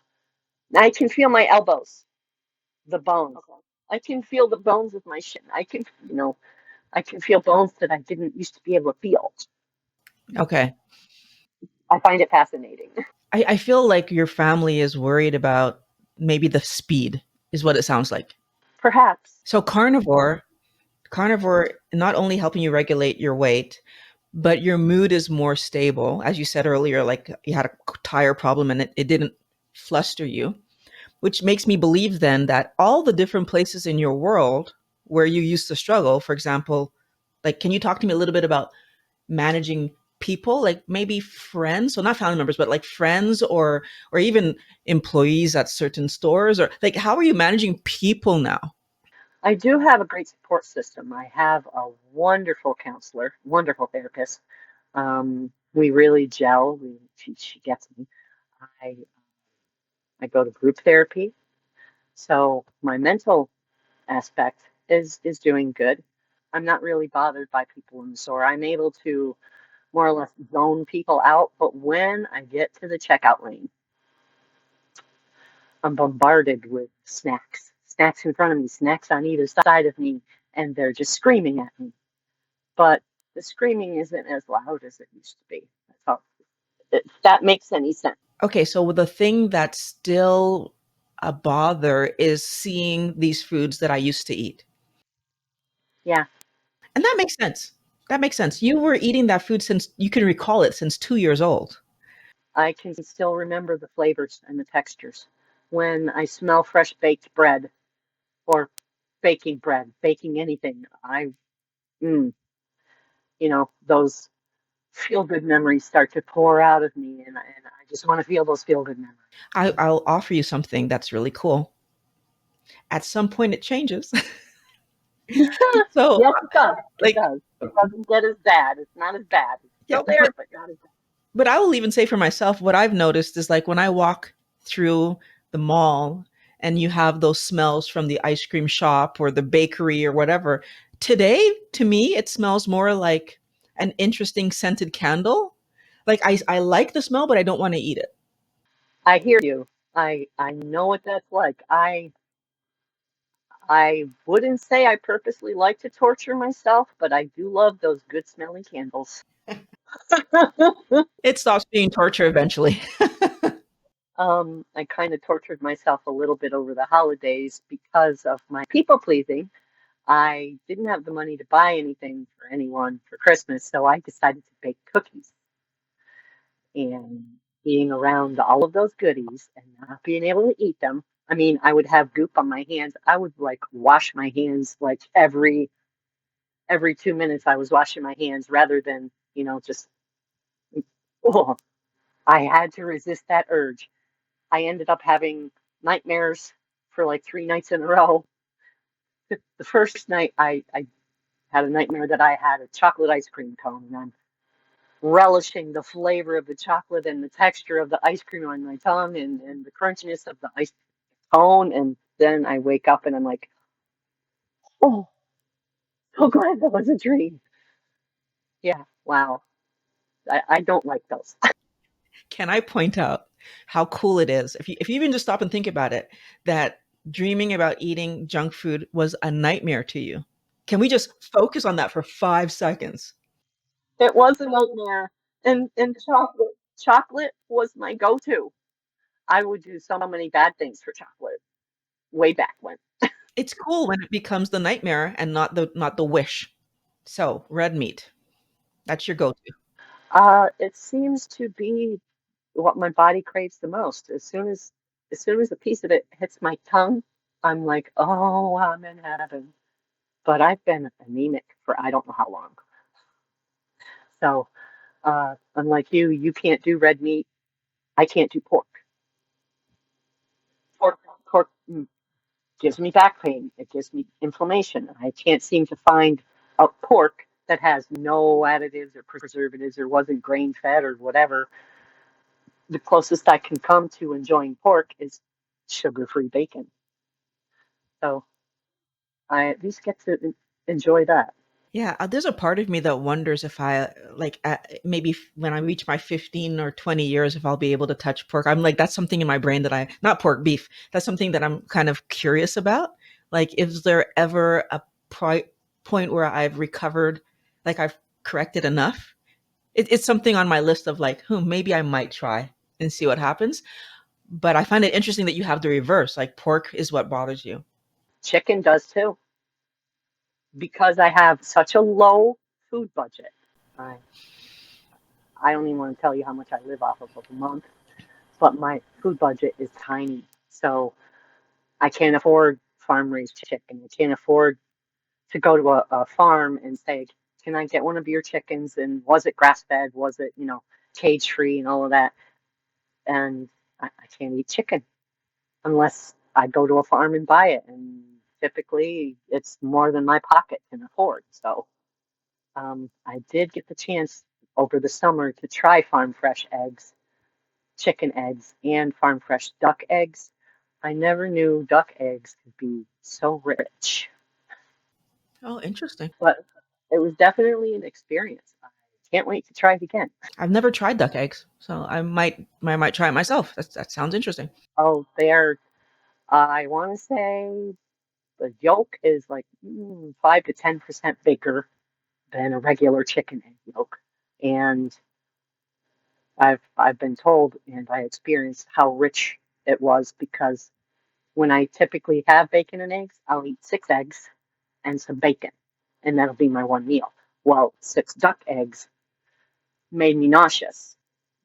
I can feel my elbows, the bones. Okay. I can feel the bones of my shin. I can feel bones that I didn't used to be able to feel. Okay. I find it fascinating. I feel like your family is worried about maybe the speed, is what it sounds like. Perhaps. So carnivore not only helping you regulate your weight, but your mood is more stable. As you said earlier, like you had a tire problem and it didn't fluster you, which makes me believe then that all the different places in your world where you used to struggle, for example, like, can you talk to me a little bit about managing people, like maybe friends, so not family members, but like friends or even employees at certain stores, or like how are you managing people now? I do have a great support system. I have a wonderful counselor, wonderful therapist. We really gel. She gets me. I I go to group therapy, so my mental aspect is doing good. I'm not really bothered by people in the store. I'm able to more or less zone people out, but when I get to the checkout lane, I'm bombarded with snacks in front of me, snacks on either side of me, and they're just screaming at me. But the screaming isn't as loud as it used to be. That's all. If that makes any sense. Okay, so the thing that's still a bother is seeing these foods that I used to eat. Yeah, And that makes sense. That makes sense. You were eating that food since you can recall it since 2 years old. I can still remember the flavors and the textures. When I smell fresh baked bread or baking bread, baking anything, mm, those feel good memories start to pour out of me, and I just want to feel those feel good memories. I'll offer you something that's really cool. At some point, it changes. So, Yes, it does. It like, does. It doesn't get as bad. It's not as bad. It's yeah, still there, but not as bad. but I will even say for myself, what I've noticed is like when I walk through the mall and you have those smells from the ice cream shop or the bakery or whatever. Today, to me, it smells more like an interesting scented candle. Like I like the smell, but I don't want to eat it. I hear you. I know what that's like. I wouldn't say I purposely like to torture myself, but I do love those good smelling candles. It stops being torture eventually. I kind of tortured myself a little bit over the holidays because of my people pleasing. I didn't have the money to buy anything for anyone for Christmas, so I decided to bake cookies. And being around all of those goodies and not being able to eat them. I mean, I would have goop on my hands. I would like wash my hands like every 2 minutes I was washing my hands rather than, just oh, I had to resist that urge. I ended up having nightmares for like 3 nights in a row. The first night I had a nightmare that I had a chocolate ice cream cone and I'm relishing the flavor of the chocolate and the texture of the ice cream on my tongue and the crunchiness of the ice cone. And then I wake up and I'm like, oh, so glad that was a dream. Yeah, wow. I don't like those. Can I point out how cool it is, if you even just stop and think about it, that dreaming about eating junk food was a nightmare to you? Can we just focus on that for 5 seconds? It was a nightmare. And chocolate was my go-to. I would do so many bad things for chocolate way back when. It's cool when it becomes the nightmare and not the wish. So, red meat, that's your go-to. It seems to be what my body craves the most. As soon as a piece of it hits my tongue, I'm like, oh, I'm in heaven. But I've been anemic for I don't know how long. So, unlike you can't do red meat. I can't do pork. Pork gives me back pain. It gives me inflammation. I can't seem to find a pork that has no additives or preservatives or wasn't grain fed or whatever. The closest I can come to enjoying pork is sugar-free bacon. So I at least get to enjoy that. Yeah, there's a part of me that wonders if I like maybe when I reach my 15 or 20 years, if I'll be able to touch pork. I'm like, that's something in my brain that not pork, beef. That's something that I'm kind of curious about. Like, is there ever a point where I've recovered, like I've corrected enough? It's something on my list of like, maybe I might try and see what happens. But I find it interesting that you have the reverse. Like, pork is what bothers you. Chicken does too, because I have such a low food budget. I I don't even want to tell you how much I live off of a month, but my food budget is tiny. So I can't afford farm raised chicken. I can't afford to go to a farm and say, can I get one of your chickens? And was it grass fed? Was it, cage free and all of that? And I can't eat chicken unless I go to a farm and buy it. And typically it's more than my pocket can afford. So I did get the chance over the summer to try farm fresh eggs, chicken eggs, and farm fresh duck eggs. I never knew duck eggs could be so rich, Oh, interesting. but it was definitely an experience. I can't wait to try it again. I've never tried duck eggs, so I might try it myself. That sounds interesting. Oh, I want to say the yolk is like 5 to 10% bigger than a regular chicken egg yolk. And I've been told and I experienced how rich it was because when I typically have bacon and eggs, I'll eat 6 eggs and some bacon, and that'll be my one meal. Well, 6 duck eggs made me nauseous.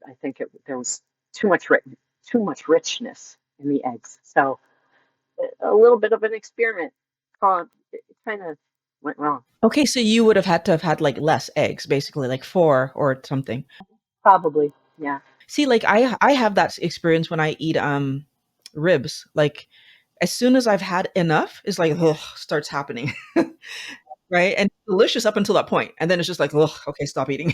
I think there was too much richness in the eggs. So a little bit of an experiment. It kind of went wrong. Okay, so you would have had to have had like less eggs, basically, like four or something. Probably, yeah. See, like I have that experience when I eat ribs. Like as soon as I've had enough, it's like ugh, starts happening, right? And delicious up until that point, and then it's just like ugh, okay, stop eating.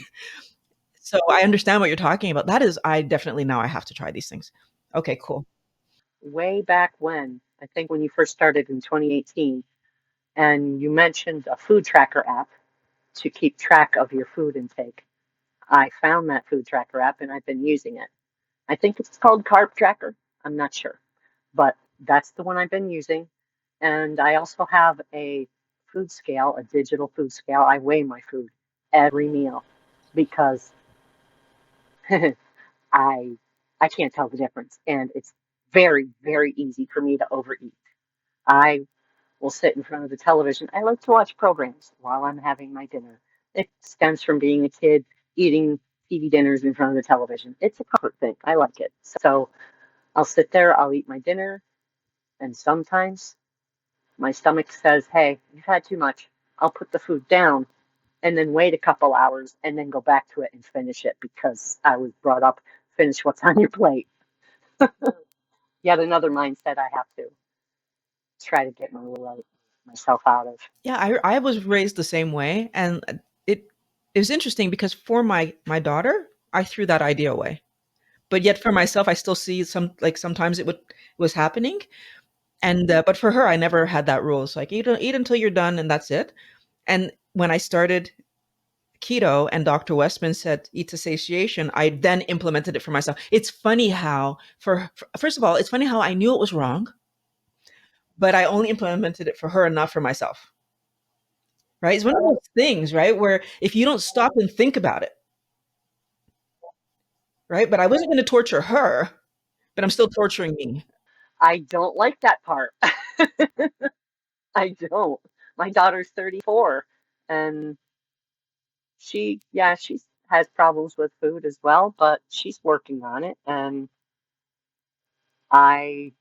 So I understand what you're talking about. That is, I definitely now I have to try these things. Okay, cool. Way back when, I think when you first started in 2018, and you mentioned a food tracker app to keep track of your food intake. I found that food tracker app and I've been using it. I think it's called Carb Tracker. I'm not sure, but that's the one I've been using. And I also have a food scale, a digital food scale. I weigh my food every meal because I I can't tell the difference, and it's very very easy for me to overeat. I will sit in front of the television. I like to watch programs while I'm having my dinner. It stems from being a kid eating TV dinners in front of the television. It's a comfort thing. I like it. So I'll sit there, I'll eat my dinner, and sometimes my stomach says, hey, you've had too much. I'll put the food down and then wait a couple hours and then go back to it and finish it because I was brought up, finish what's on your plate. Yet another mindset I have to try to get myself out of. Yeah, I was raised the same way, and it was interesting because for my daughter, I threw that idea away. But yet for myself, I still see some, like, sometimes it was happening, and but for her, I never had that rule. It's like eat until you're done, and that's it. And when I started keto and Dr. Westman said eat to satiation, I then implemented it for myself. It's funny how first of all, it's funny how I knew it was wrong, but I only implemented it for her and not for myself. Right? It's one of those things, right, where if you don't stop and think about it, right? But I wasn't going to torture her, but I'm still torturing me. I don't like that part. I don't. My daughter's 34 and she has problems with food as well, but she's working on it. And I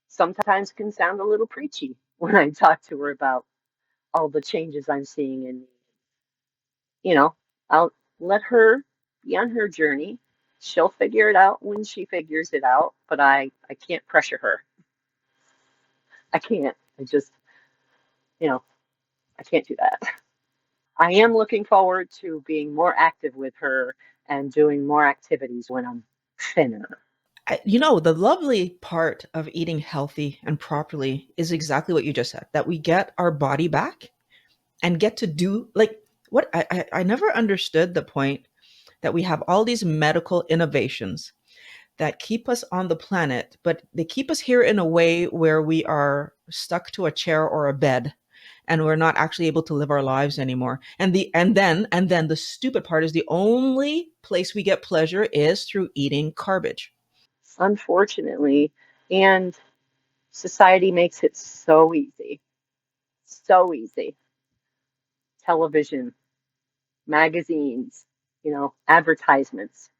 sometimes can sound a little preachy when I talk to her about all the changes I'm seeing in me. You know, I'll let her be on her journey. She'll figure it out when she figures it out, but I can't pressure her. I can't. I just, you know, I can't do that. I am looking forward to being more active with her and doing more activities when I'm thinner. The lovely part of eating healthy and properly is exactly what you just said, that we get our body back and get to do, like, what I never understood the point that we have all these medical innovations that keep us on the planet, but they keep us here in a way where we are stuck to a chair or a bed, and we're not actually able to live our lives anymore. And then the stupid part is the only place we get pleasure is through eating garbage. Unfortunately, and society makes it so easy. So easy. Television, magazines, advertisements.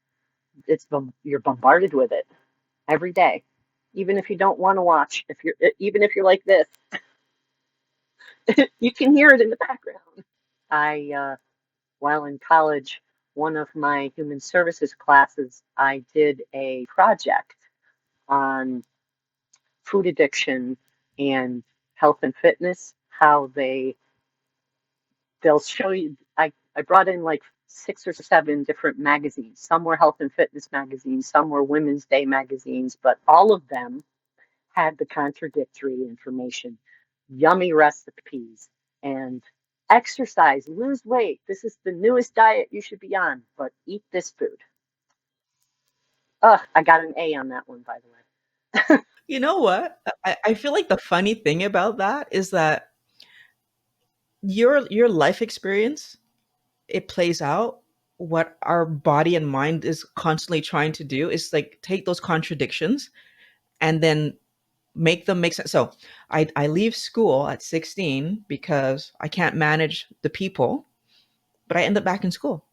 You're bombarded with it every day. Even if you don't want to watch, even if you're like this, you can hear it in the background. While in college, one of my human services classes, I did a project on food addiction and health and fitness, how they'll show you. I brought in like 6 or 7 different magazines. Some were health and fitness magazines, some were Women's Day magazines, but all of them had the contradictory information, yummy recipes, and exercise, lose weight. This is the newest diet you should be on, but eat this food. I got an A on that one, by the way. You know what? I feel like the funny thing about that is that your life experience, it plays out what our body and mind is constantly trying to do is like take those contradictions and then make them make sense. So I leave school at 16 because I can't manage the people, but I end up back in school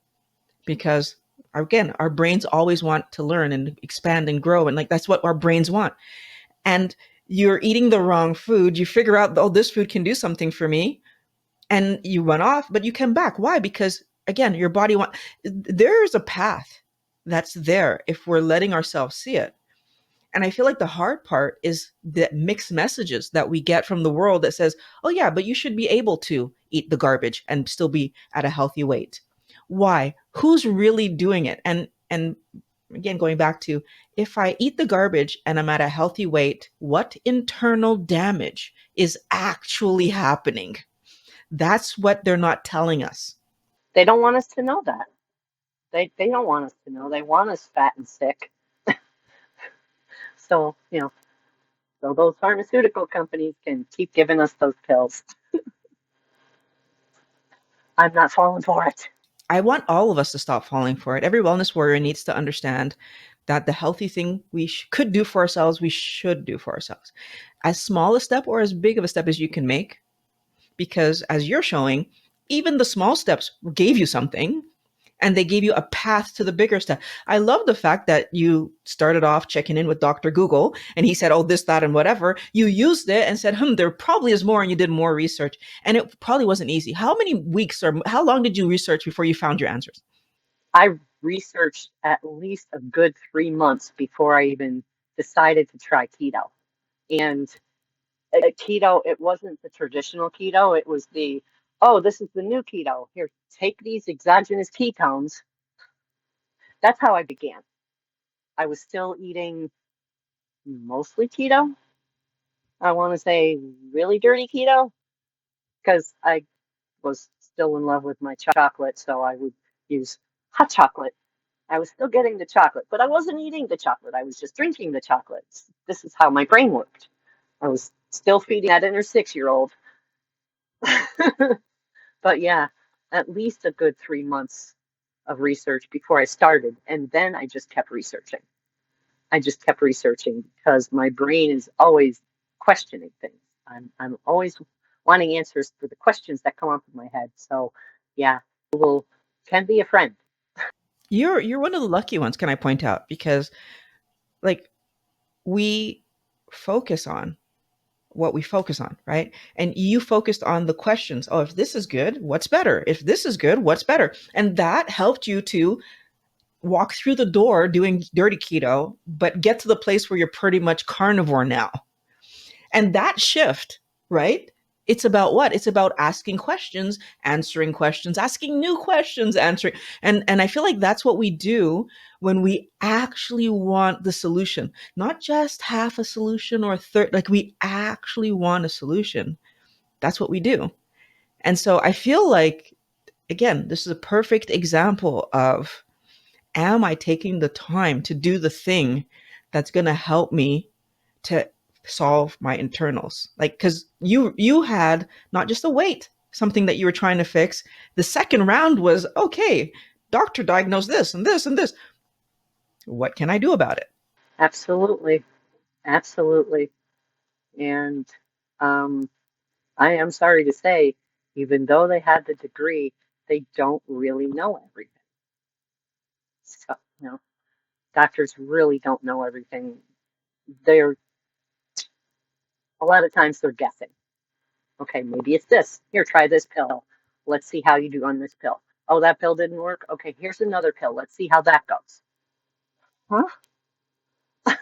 because, again, our brains always want to learn and expand and grow, and like that's what our brains want. And you're eating the wrong food, you figure out, oh, this food can do something for me, and you run off, but you come back. Why? Because, again, your body want there's a path that's there if we're letting ourselves see it. And I feel like the hard part is the mixed messages that we get from the world that says, oh, yeah, but you should be able to eat the garbage and still be at a healthy weight. Why? Who's really doing it? And again, going back to, if I eat the garbage and I'm at a healthy weight, what internal damage is actually happening? That's what they're not telling us. They don't want us to know that. They don't want us to know. They want us fat and sick. So, so those pharmaceutical companies can keep giving us those pills. I'm not falling for it. I want all of us to stop falling for it. Every wellness warrior needs to understand that the healthy thing we could do for ourselves, we should do for ourselves. As small a step or as big of a step as you can make, because as you're showing, even the small steps gave you something. and they gave you a path to the bigger step. I love the fact that you started off checking in with Dr. Google and he said, oh, this, that, and whatever. You used it and said, there probably is more, and you did more research. And it probably wasn't easy. How many weeks or how long did you research before you found your answers? I researched at least a good 3 months before I even decided to try keto. And keto, it wasn't the traditional keto. It was oh, this is the new keto. Here, take these exogenous ketones. That's how I began. I was still eating mostly keto. I want to say really dirty keto because I was still in love with my chocolate. So I would use hot chocolate. I was still getting the chocolate, but I wasn't eating the chocolate. I was just drinking the chocolate. This is how my brain worked. I was still feeding that inner 6-year-old. But yeah, at least a good 3 months of research before I started. And then I just kept researching. I just kept researching because my brain is always questioning things. I'm always wanting answers for the questions that come up in my head. So yeah, Google can be a friend. You're one of the lucky ones, can I point out? Because like we focus on what we focus on, right? And you focused on the questions. Oh, if this is good, what's better? If this is good, what's better? And that helped you to walk through the door doing dirty keto, but get to the place where you're pretty much carnivore now. And that shift, right? It's about what? It's about asking questions, answering questions, asking new questions, answering. And I feel like that's what we do when we actually want the solution, not just half a solution or a third, like we actually want a solution. That's what we do. And so I feel like, again, this is a perfect example of, am I taking the time to do the thing that's going to help me to solve my internals? Like, because you had not just a weight, something that you were trying to fix. The second round was, okay, doctor diagnosed this and this and this. What can I do about it? Absolutely. Absolutely. And um, I am sorry to say, even though they had the degree, they don't really know everything. So, doctors really don't know everything. They're a lot of times they're guessing. Okay, maybe it's this. Here, try this pill. Let's see how you do on this pill. Oh, that pill didn't work. Okay, here's another pill. Let's see how that goes. Huh?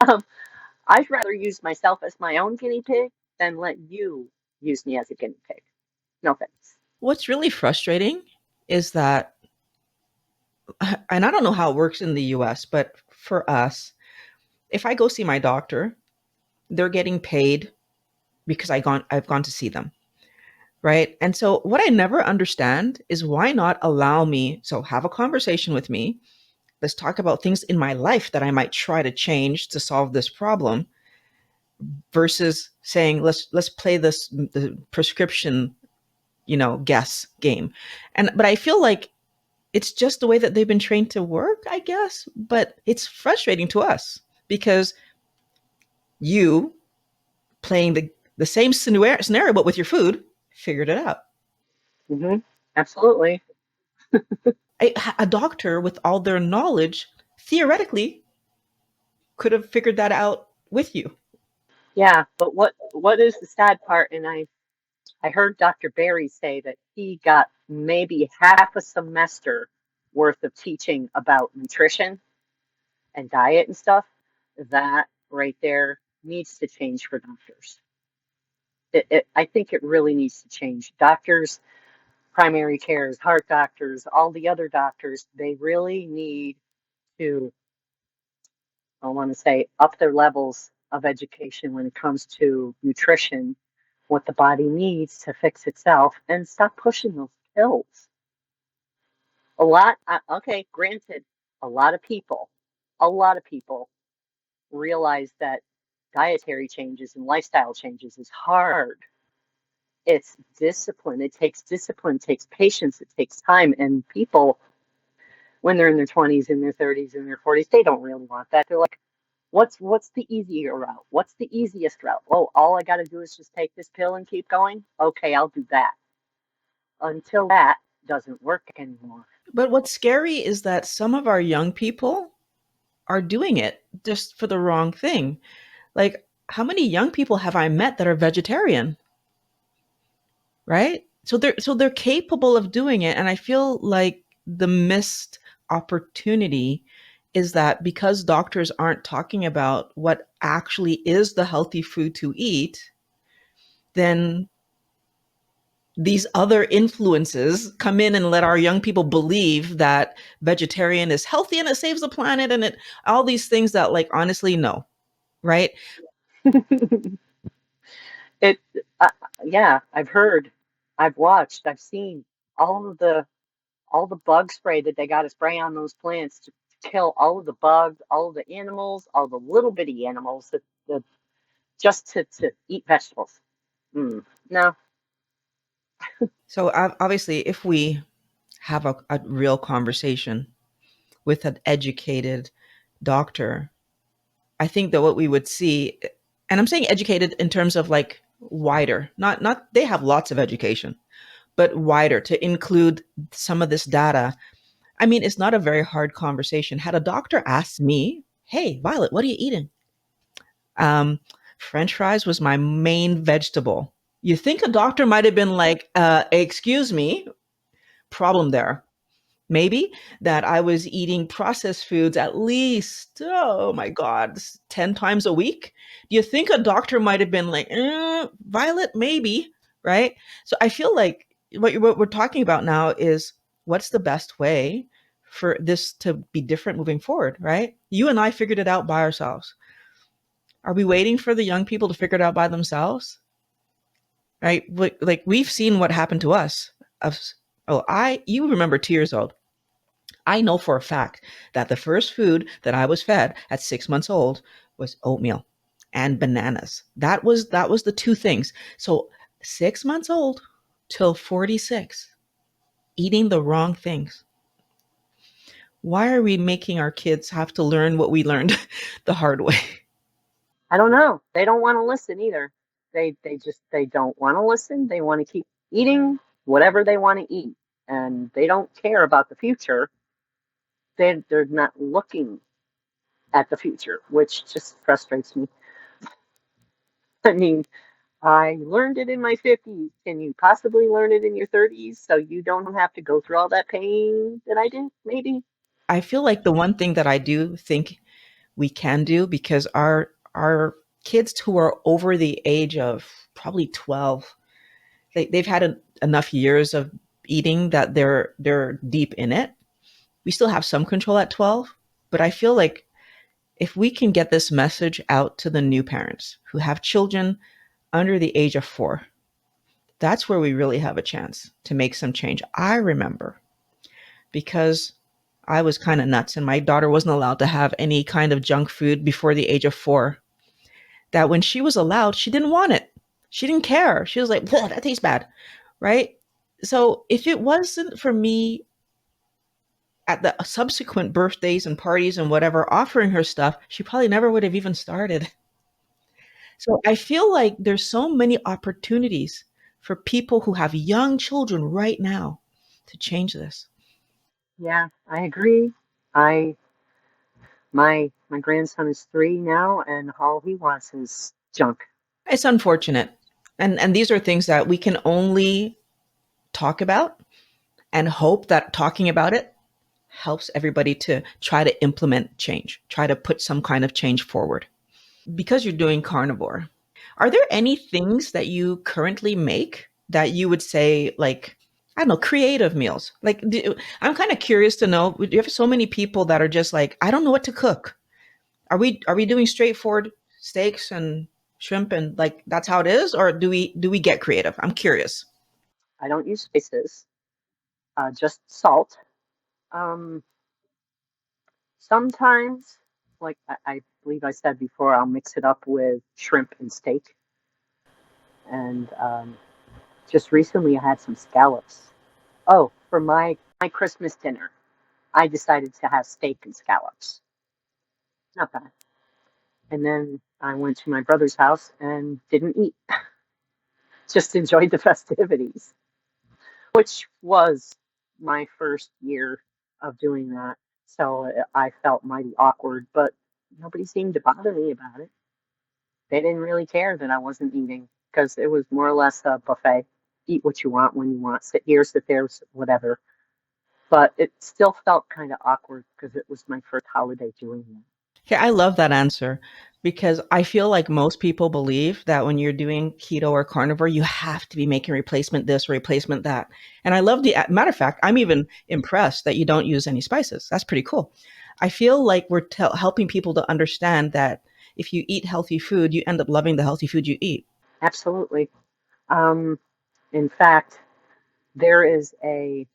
Um, I'd rather use myself as my own guinea pig than let you use me as a guinea pig. No thanks. What's really frustrating is that, and I don't know how it works in the US, but for us, if I go see my doctor, they're getting paid because I've gone to see them, right? And so what I never understand is, why not allow me, so have a conversation with me. Let's talk about things in my life that I might try to change to solve this problem, versus saying, let's play this the prescription, guess game. And but I feel like it's just the way that they've been trained to work, I guess, but it's frustrating to us because you, playing the same scenario but with your food, figured it out. Hmm. Absolutely. A doctor with all their knowledge theoretically could have figured that out with you. Yeah, but what is the sad part? And I heard Dr. Barry say that he got maybe half a semester worth of teaching about nutrition and diet and stuff. That right there needs to change for doctors. I think it really needs to change. Doctors, primary cares, heart doctors, all the other doctors, they really need to, I want to say, up their levels of education when it comes to nutrition, what the body needs to fix itself, and stop pushing those pills. Okay, granted, a lot of people realize that dietary changes and lifestyle changes is hard. It's discipline. It takes discipline, it takes patience, it takes time. And people, when they're in their 20s, in their 30s, in their 40s, they don't really want that. They're like, what's the easier route? What's the easiest route? Oh, all I got to do is just take this pill and keep going. Okay, I'll do that. Until that doesn't work anymore. But what's scary is that some of our young people are doing it just for the wrong thing. Like, how many young people have I met that are vegetarian, right? So they're capable of doing it, and I feel like the missed opportunity is that because doctors aren't talking about what actually is the healthy food to eat, then these other influences come in and let our young people believe that vegetarian is healthy and it saves the planet and it all these things that, like, honestly, no, right? It, uh, yeah, I've heard, I've watched, I've seen all of the all the bug spray that they got to spray on those plants to kill all of the bugs, all of the animals, all the little bitty animals that just to eat vegetables. Mm, no, So obviously, if we have a real conversation with an educated doctor, I think that what we would see, and I'm saying educated in terms of like wider, not they have lots of education, but wider to include some of this data. I mean, it's not a very hard conversation. Had a doctor asked me, "Hey, Violet, what are you eating?" Um, French fries was my main vegetable. You think a doctor might have been like, "Excuse me, problem there." Maybe that I was eating processed foods at least, oh my God, 10 times a week. Do you think a doctor might have been like, Violet, maybe, right? So I feel like what we're talking about now is what's the best way for this to be different moving forward, right? You and I figured it out by ourselves. Are we waiting for the young people to figure it out by themselves? Right? Like we've seen what happened to us. Of, oh, you remember 2 years old. I know for a fact that the first food that I was fed at 6 months old was oatmeal and bananas. That was the two things. So 6 months old till 46, eating the wrong things. Why are we making our kids have to learn what we learned the hard way? I don't know. They don't want to listen either. They don't want to listen. They want to keep eating whatever they want to eat, and they don't care about the future. They're not looking at the future, which just frustrates me. I mean, I learned it in my 50s. Can you possibly learn it in your 30s so you don't have to go through all that pain that I did? Maybe. I feel like the one thing that I do think we can do, because our kids who are over the age of probably 12, they've had enough years of eating that they're deep in it. We still have some control at 12, but I feel like if we can get this message out to the new parents who have children under the age of 4, that's where we really have a chance to make some change. I remember because I was kind of nuts and my daughter wasn't allowed to have any kind of junk food before the age of 4, that when she was allowed, she didn't want it. She didn't care. She was like, that tastes bad, right? So if it wasn't for me at the subsequent birthdays and parties and whatever offering her stuff, she probably never would have even started. So I feel like there's so many opportunities for people who have young children right now to change this. Yeah, I agree. I my grandson is 3 now, and all he wants is junk. It's unfortunate. And these are things that we can only talk about and hope that talking about it helps everybody to try to implement change, try to put some kind of change forward. Because you're doing carnivore, are there any things that you currently make that you would say, like, I don't know, creative meals? Like, I'm kind of curious to know. You have so many people that are just like, I don't know what to cook. Are we doing straightforward steaks and shrimp and like that's how it is, or do we get creative? I'm curious. I don't use spices, just salt. Um, Sometimes, like I believe I said before, I'll mix it up with shrimp and steak. And just recently, I had some scallops. Oh, for my Christmas dinner, I decided to have steak and scallops. Not bad. And then I went to my brother's house and didn't eat, just enjoyed the festivities, which was my first year of doing that. So I felt mighty awkward, but nobody seemed to bother me about it. They didn't really care that I wasn't eating because it was more or less a buffet. Eat what you want when you want. Sit here, sit there, whatever. But it still felt kind of awkward because it was my first holiday doing that. Okay, I love that answer because I feel like most people believe that when you're doing keto or carnivore, you have to be making replacement this, replacement that. And I love the matter of fact, I'm even impressed that you don't use any spices. That's pretty cool. I feel like we're helping people to understand that if you eat healthy food, you end up loving the healthy food you eat. Absolutely. Um, in fact, there is a,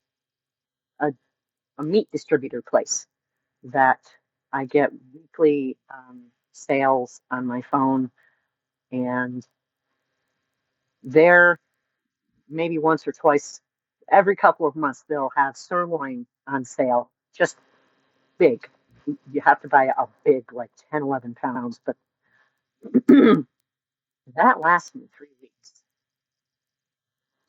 a meat distributor place that I get weekly sales on my phone, and they're maybe once or twice every couple of months they'll have sirloin on sale, just big. You have to buy a big, like 10, 11 pounds, but that lasts me 3 weeks,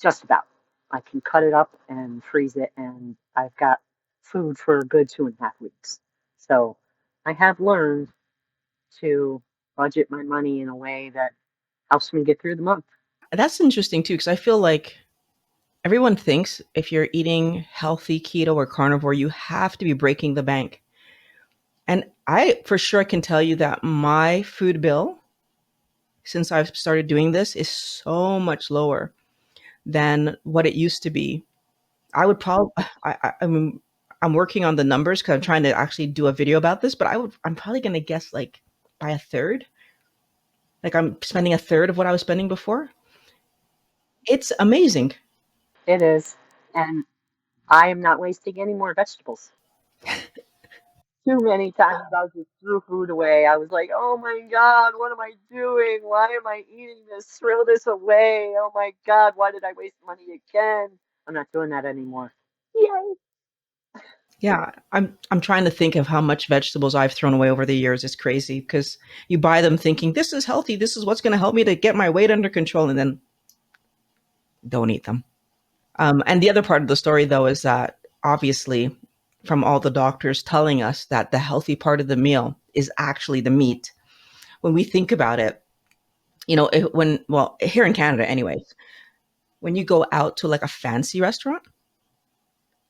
just about. I can cut it up and freeze it, and I've got food for a good 2.5 weeks. So I have learned to budget my money in a way that helps me get through the month. That's interesting too, because I feel like everyone thinks if you're eating healthy keto or carnivore, you have to be breaking the bank. And I for sure can tell you that my food bill since I've started doing this is so much lower than what it used to be. I would probably, I mean, I'm working on the numbers because I'm trying to actually do a video about this, but I'm probably going to guess like by a third. Like I'm spending a third of what I was spending before. It's amazing. It is. And I am not wasting any more vegetables. Too many times I just threw food away. I was like, oh my God, what am I doing? Why am I eating this? Throw this away. Oh my God, why did I waste money again? I'm not doing that anymore. Yay. Yeah, I'm trying to think of how much vegetables I've thrown away over the years. It's crazy because you buy them thinking this is healthy, this is what's going to help me to get my weight under control, and then don't eat them. And the other part of the story, though, is that obviously, from all the doctors telling us that the healthy part of the meal is actually the meat. When we think about it, well, here in Canada, anyways, when you go out to like a fancy restaurant,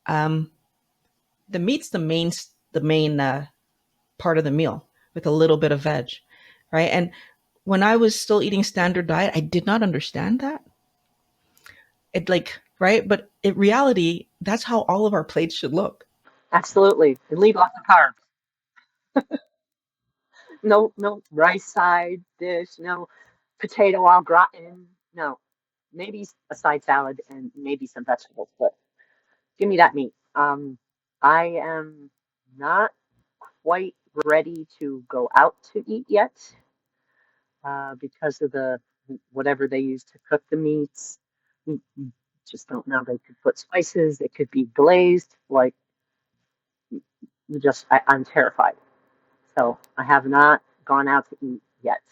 um, the meat's the main part of the meal with a little bit of veg, right? And when I was still eating standard diet, I did not understand that. It like right, but in reality, that's how all of our plates should look. Absolutely. And leave off the carbs. No, no rice side dish. No potato au gratin. No, maybe a side salad and maybe some vegetables, but give me that meat. I am not quite ready to go out to eat yet because of the whatever they use to cook the meats. We just don't know. They could put spices. It could be glazed. Like, I'm terrified. So I have not gone out to eat yet.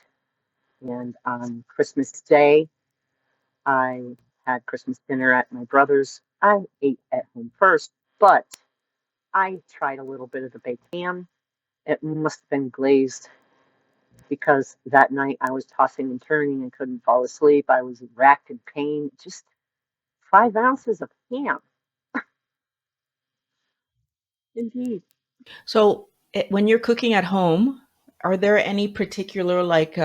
And on Christmas Day, I had Christmas dinner at my brother's. I ate at home first, but I tried a little bit of the baked ham. It must have been glazed because that night I was tossing and turning and couldn't fall asleep. I was racked in pain. Just 5 ounces of ham. Indeed. So, when you're cooking at home, are there any particular like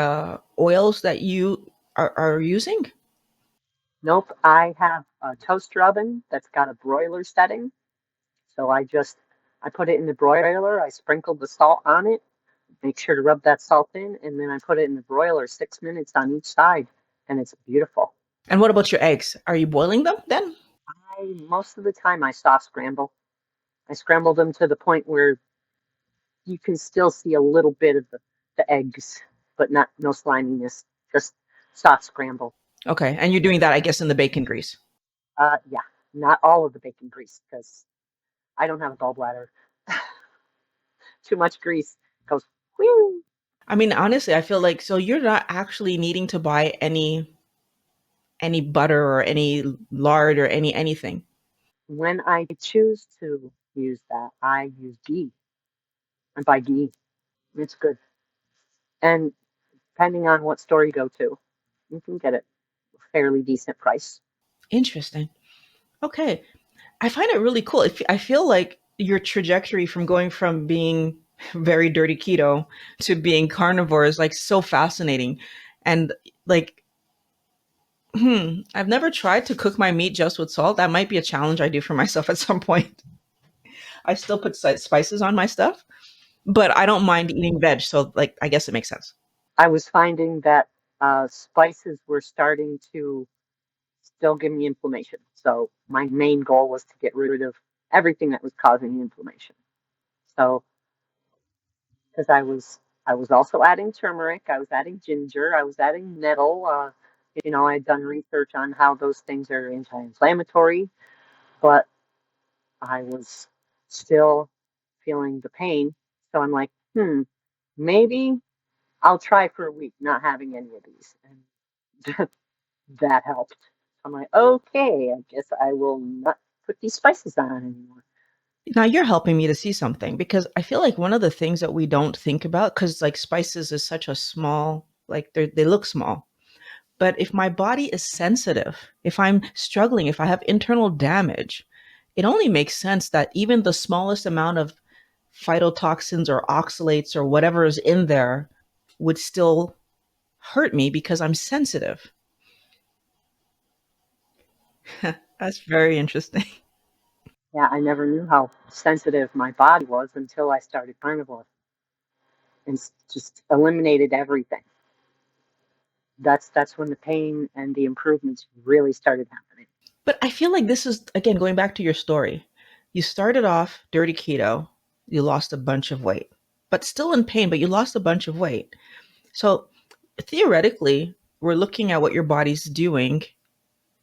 oils that you are using? Nope. I have a toaster oven that's got a broiler setting. So I put it in the broiler. I sprinkled the salt on it. Make sure to rub that salt in, and then I put it in the broiler 6 minutes on each side, and it's beautiful. And what about your eggs? Are you boiling them then? Most of the time I soft scramble. I scramble them to the point where you can still see a little bit of the eggs, but not no sliminess. Just soft scramble. Okay, and you're doing that, I guess, in the bacon grease. Yeah, not all of the bacon grease because I don't have a gallbladder. Too much grease goes whew. I mean, honestly, I feel like so you're not actually needing to buy any butter or any lard or anything. when I choose to use that, I use ghee. I buy ghee. It's good. And depending on what store you go to, you can get it a fairly decent price. Interesting. Okay. I find it really cool. I feel like your trajectory from going from being very dirty keto to being carnivore is like so fascinating. And like, I've never tried to cook my meat just with salt. That might be a challenge I do for myself at some point. I still put spices on my stuff, but I don't mind eating veg. So, like, I guess it makes sense. I was finding that spices were starting to still give me inflammation. So my main goal was to get rid of everything that was causing the inflammation. So because I was also adding turmeric, I was adding ginger, I was adding nettle. I'd done research on how those things are anti-inflammatory, but I was still feeling the pain. So I'm like, maybe I'll try for a week not having any of these. And that helped. I'm like, okay, I guess I will not put these spices on anymore. Now you're helping me to see something because I feel like one of the things that we don't think about, because like spices is such a small, like they look small. But if my body is sensitive, if I'm struggling, if I have internal damage, it only makes sense that even the smallest amount of phytotoxins or oxalates or whatever is in there would still hurt me because I'm sensitive. That's very interesting. Yeah, I never knew how sensitive my body was until I started carnivore and just eliminated everything. That's when the pain and the improvements really started happening. But I feel like this is, again, going back to your story. You started off dirty keto, you lost a bunch of weight, but still in pain, but you lost a bunch of weight. So theoretically, we're looking at what your body's doing,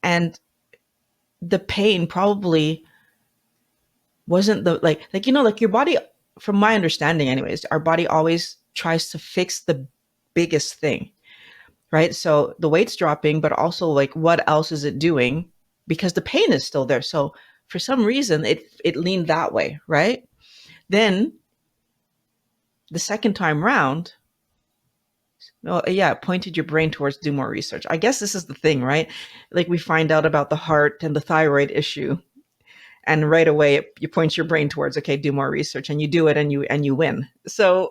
and the pain probably wasn't the like your body, from my understanding anyways, our body always tries to fix the biggest thing, right? So the weight's dropping, but also like what else is it doing? Because the pain is still there. So for some reason it leaned that way, right? Then the second time round, oh yeah, it pointed your brain towards do more research. I guess this is the thing, right? Like we find out about the heart and the thyroid issue, and right away you point your brain towards, okay, do more research, and you do it, and you win. So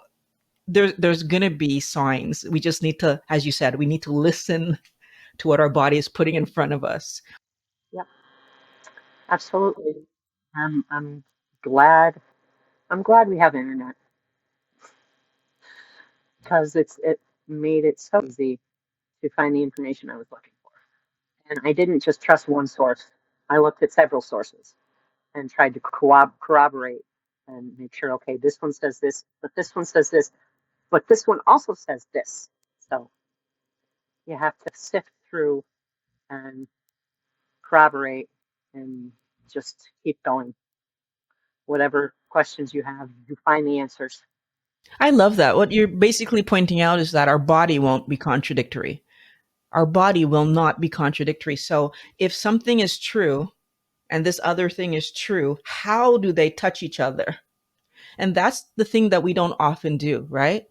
there's gonna be signs. We just need to, as you said, we need to listen to what our body is putting in front of us. Yep, absolutely. I'm glad. I'm glad we have internet because it made it so easy to find the information I was looking for. And I didn't just trust one source. I looked at several sources and tried to corroborate and make sure, okay, this one says this, but this one says this, but this one also says this. So you have to sift through and corroborate and just keep going. Whatever questions you have, you find the answers. I love that. What you're basically pointing out is that our body won't be contradictory. Our body will not be contradictory. So if something is true and this other thing is true, how do they touch each other? And that's the thing that we don't often do, right?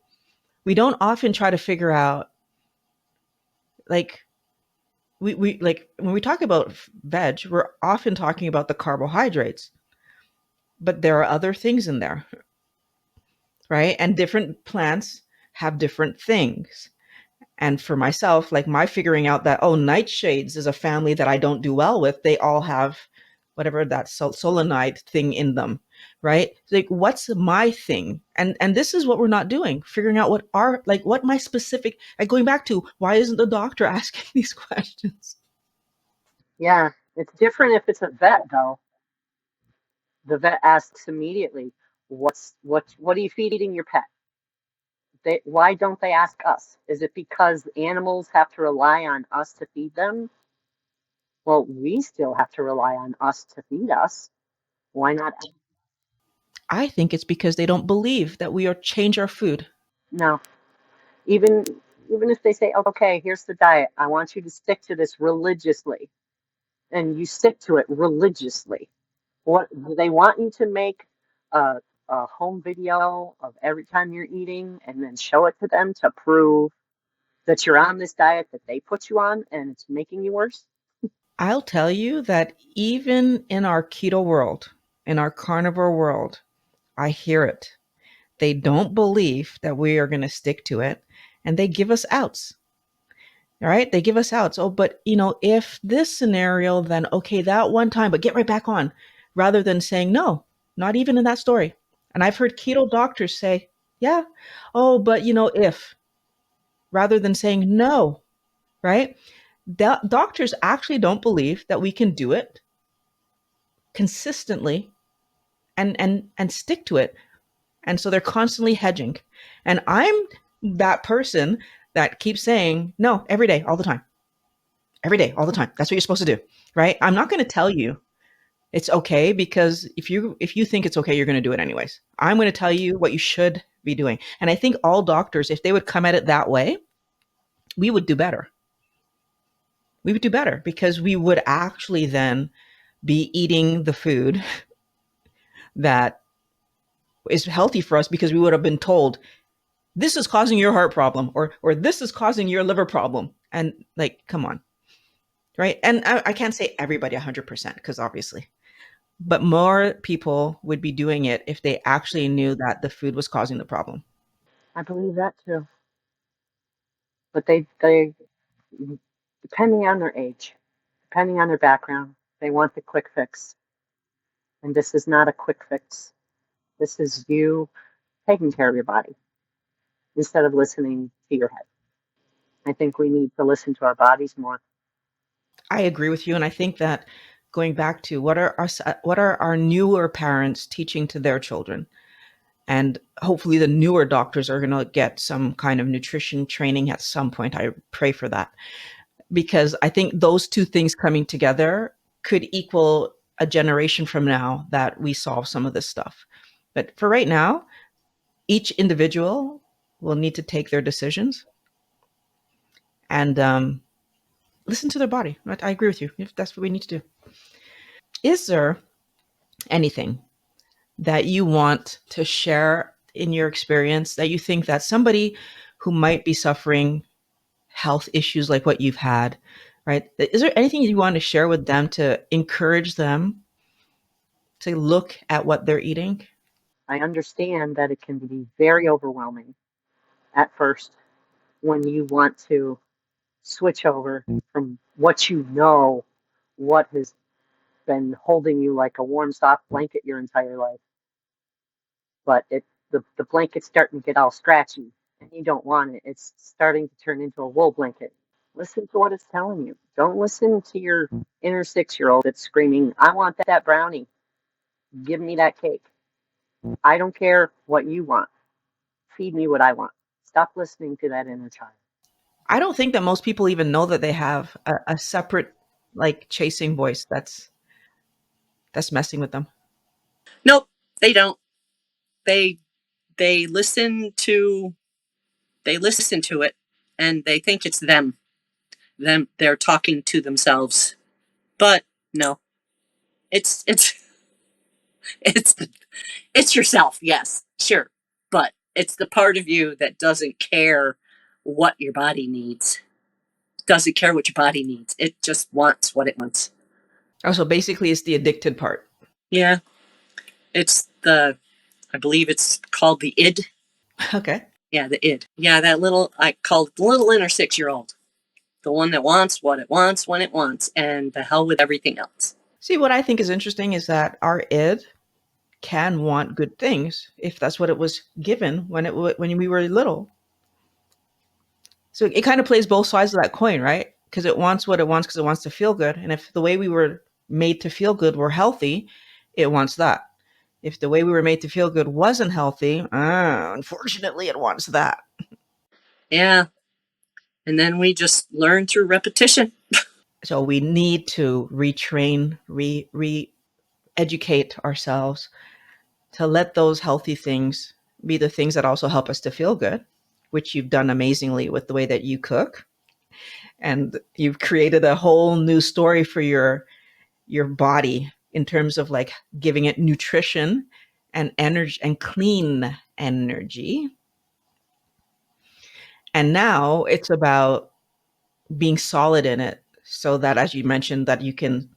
We don't often try to figure out, like, we like when we talk about veg, we're often talking about the carbohydrates, but there are other things in there, right? And different plants have different things. And for myself, like my figuring out that, oh, nightshades is a family that I don't do well with. They all have whatever that solanide thing in them, right? Like, what's my thing? And this is what we're not doing, figuring out what are, like, what my specific, like going back to why isn't the doctor asking these questions? Yeah, it's different if it's a vet, though. The vet asks immediately, what are you feeding your pet? Why don't they ask us? Is it because animals have to rely on us to feed them? Well, we still have to rely on us to feed us. Why not? I think it's because they don't believe that we are change our food. No. Even even if they say, okay, here's the diet. I want you to stick to this religiously, and you stick to it religiously. What do they want you to make a, a home video of every time you're eating and then show it to them to prove that you're on this diet that they put you on and it's making you worse? I'll tell you that even in our keto world, in our carnivore world, I hear it. They don't believe that we are going to stick to it, and they give us outs. All right, they give us outs. Oh, but if this scenario, then okay, that one time, but get right back on, rather than saying no, not even in that story. And I've heard keto doctors say, yeah, oh, but if, rather than saying no, right? Doctors actually don't believe that we can do it consistently and stick to it. And so they're constantly hedging. And I'm that person that keeps saying no every day, all the time. Every day, all the time. That's what you're supposed to do, right? I'm not going to tell you it's okay, because if you think it's okay, you're going to do it anyways. I'm going to tell you what you should be doing. And I think all doctors, if they would come at it that way, we would do better. We would do better because we would actually then be eating the food that is healthy for us, because we would have been told this is causing your heart problem, or this is causing your liver problem. And like, come on, right? And I can't say everybody 100%, because obviously, but more people would be doing it if they actually knew that the food was causing the problem. I believe that too. But they depending on their age, depending on their background, they want the quick fix. And this is not a quick fix. This is you taking care of your body instead of listening to your head. I think we need to listen to our bodies more. I agree with you, and I think that going back to what are our newer parents teaching to their children, and hopefully the newer doctors are going to get some kind of nutrition training at some point. I pray for that, because I think those two things coming together could equal a generation from now that we solve some of this stuff. But for right now, each individual will need to take their decisions and listen to their body. I agree with you. If that's what we need to do. Is there anything that you want to share in your experience that you think that somebody who might be suffering health issues like what you've had, right? Is there anything you want to share with them to encourage them to look at what they're eating? I understand that it can be very overwhelming at first when you want to switch over from what you know, what has been holding you like a warm, soft blanket your entire life. But the blanket's starting to get all scratchy and you don't want it. It's starting to turn into a wool blanket. Listen to what it's telling you. Don't listen to your inner 6-year old that's screaming, I want that brownie. Give me that cake. I don't care what you want. Feed me what I want. Stop listening to that inner child. I don't think that most people even know that they have a separate, like, chasing voice that's messing with them. Nope, they don't. They they listen to they listen to it and they think it's them. They're talking to themselves. But no. It's it's it's yourself, yes, sure. But it's the part of you that doesn't care what your body needs. Doesn't care what your body needs. It just wants what it wants. Also, basically, it's the addicted part. Yeah. It's the I believe it's called the id. Okay. Yeah, the id. Yeah, that little I call it the little inner 6-year old. The one that wants what it wants when it wants, and the hell with everything else. See, what I think is interesting is that our id can want good things if that's what it was given when we were little. So it kind of plays both sides of that coin, right? Because it wants what it wants because it wants to feel good. And if the way we were made to feel good were healthy, it wants that. If the way we were made to feel good wasn't healthy, unfortunately, it wants that. Yeah, and then we just learn through repetition. So we need to retrain, educate ourselves to let those healthy things be the things that also help us to feel good, which you've done amazingly with the way that you cook. And you've created a whole new story for your body in terms of like giving it nutrition and energy and clean energy. And now it's about being solid in it so that, as you mentioned, that you can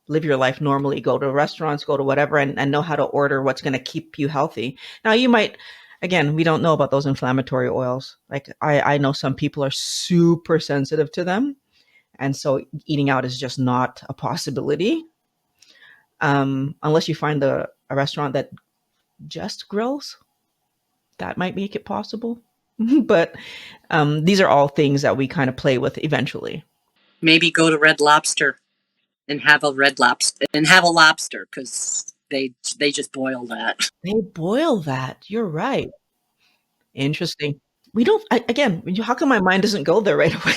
live your life normally, go to restaurants, go to whatever, and know how to order what's going to keep you healthy. Now, you might, again, we don't know about those inflammatory oils. Like I know some people are super sensitive to them. And so eating out is just not a possibility, unless you find a restaurant that just grills. That might make it possible. But these are all things that we kind of play with eventually. Maybe go to Red Lobster and have a red lobster and have a lobster because they just boil that. They boil that. You're right. Interesting. We don't, again, how come my mind doesn't go there right away?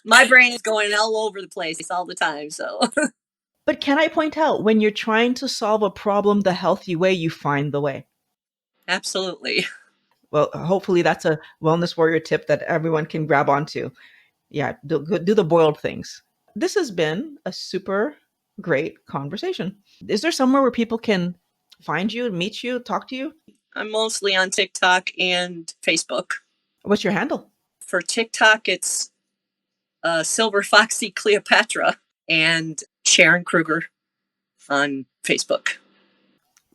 My brain is going all over the place all the time. So, But can I point out, when you're trying to solve a problem the healthy way, you find the way. absolutely. Well, hopefully that's a wellness warrior tip that everyone can grab onto. Yeah, do the boiled things. This has been a super great conversation. Is there somewhere where people can find you, meet you, talk to you? I'm mostly on TikTok and Facebook. What's your handle? For TikTok, it's Silver Foxy Cleopatra and Sharon Kruger on Facebook.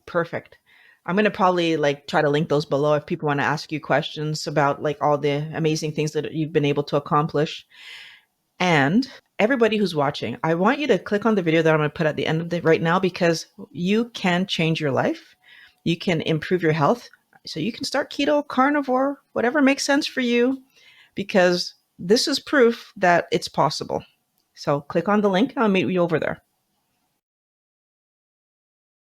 Perfect. I'm going to probably like try to link those below if people want to ask you questions about like all the amazing things that you've been able to accomplish. And everybody who's watching, I want you to click on the video that I'm going to put at the end of it right now, because you can change your life. You can improve your health. So you can start keto, carnivore, whatever makes sense for you, because this is proof that it's possible. So click on the link. I'll meet you over there.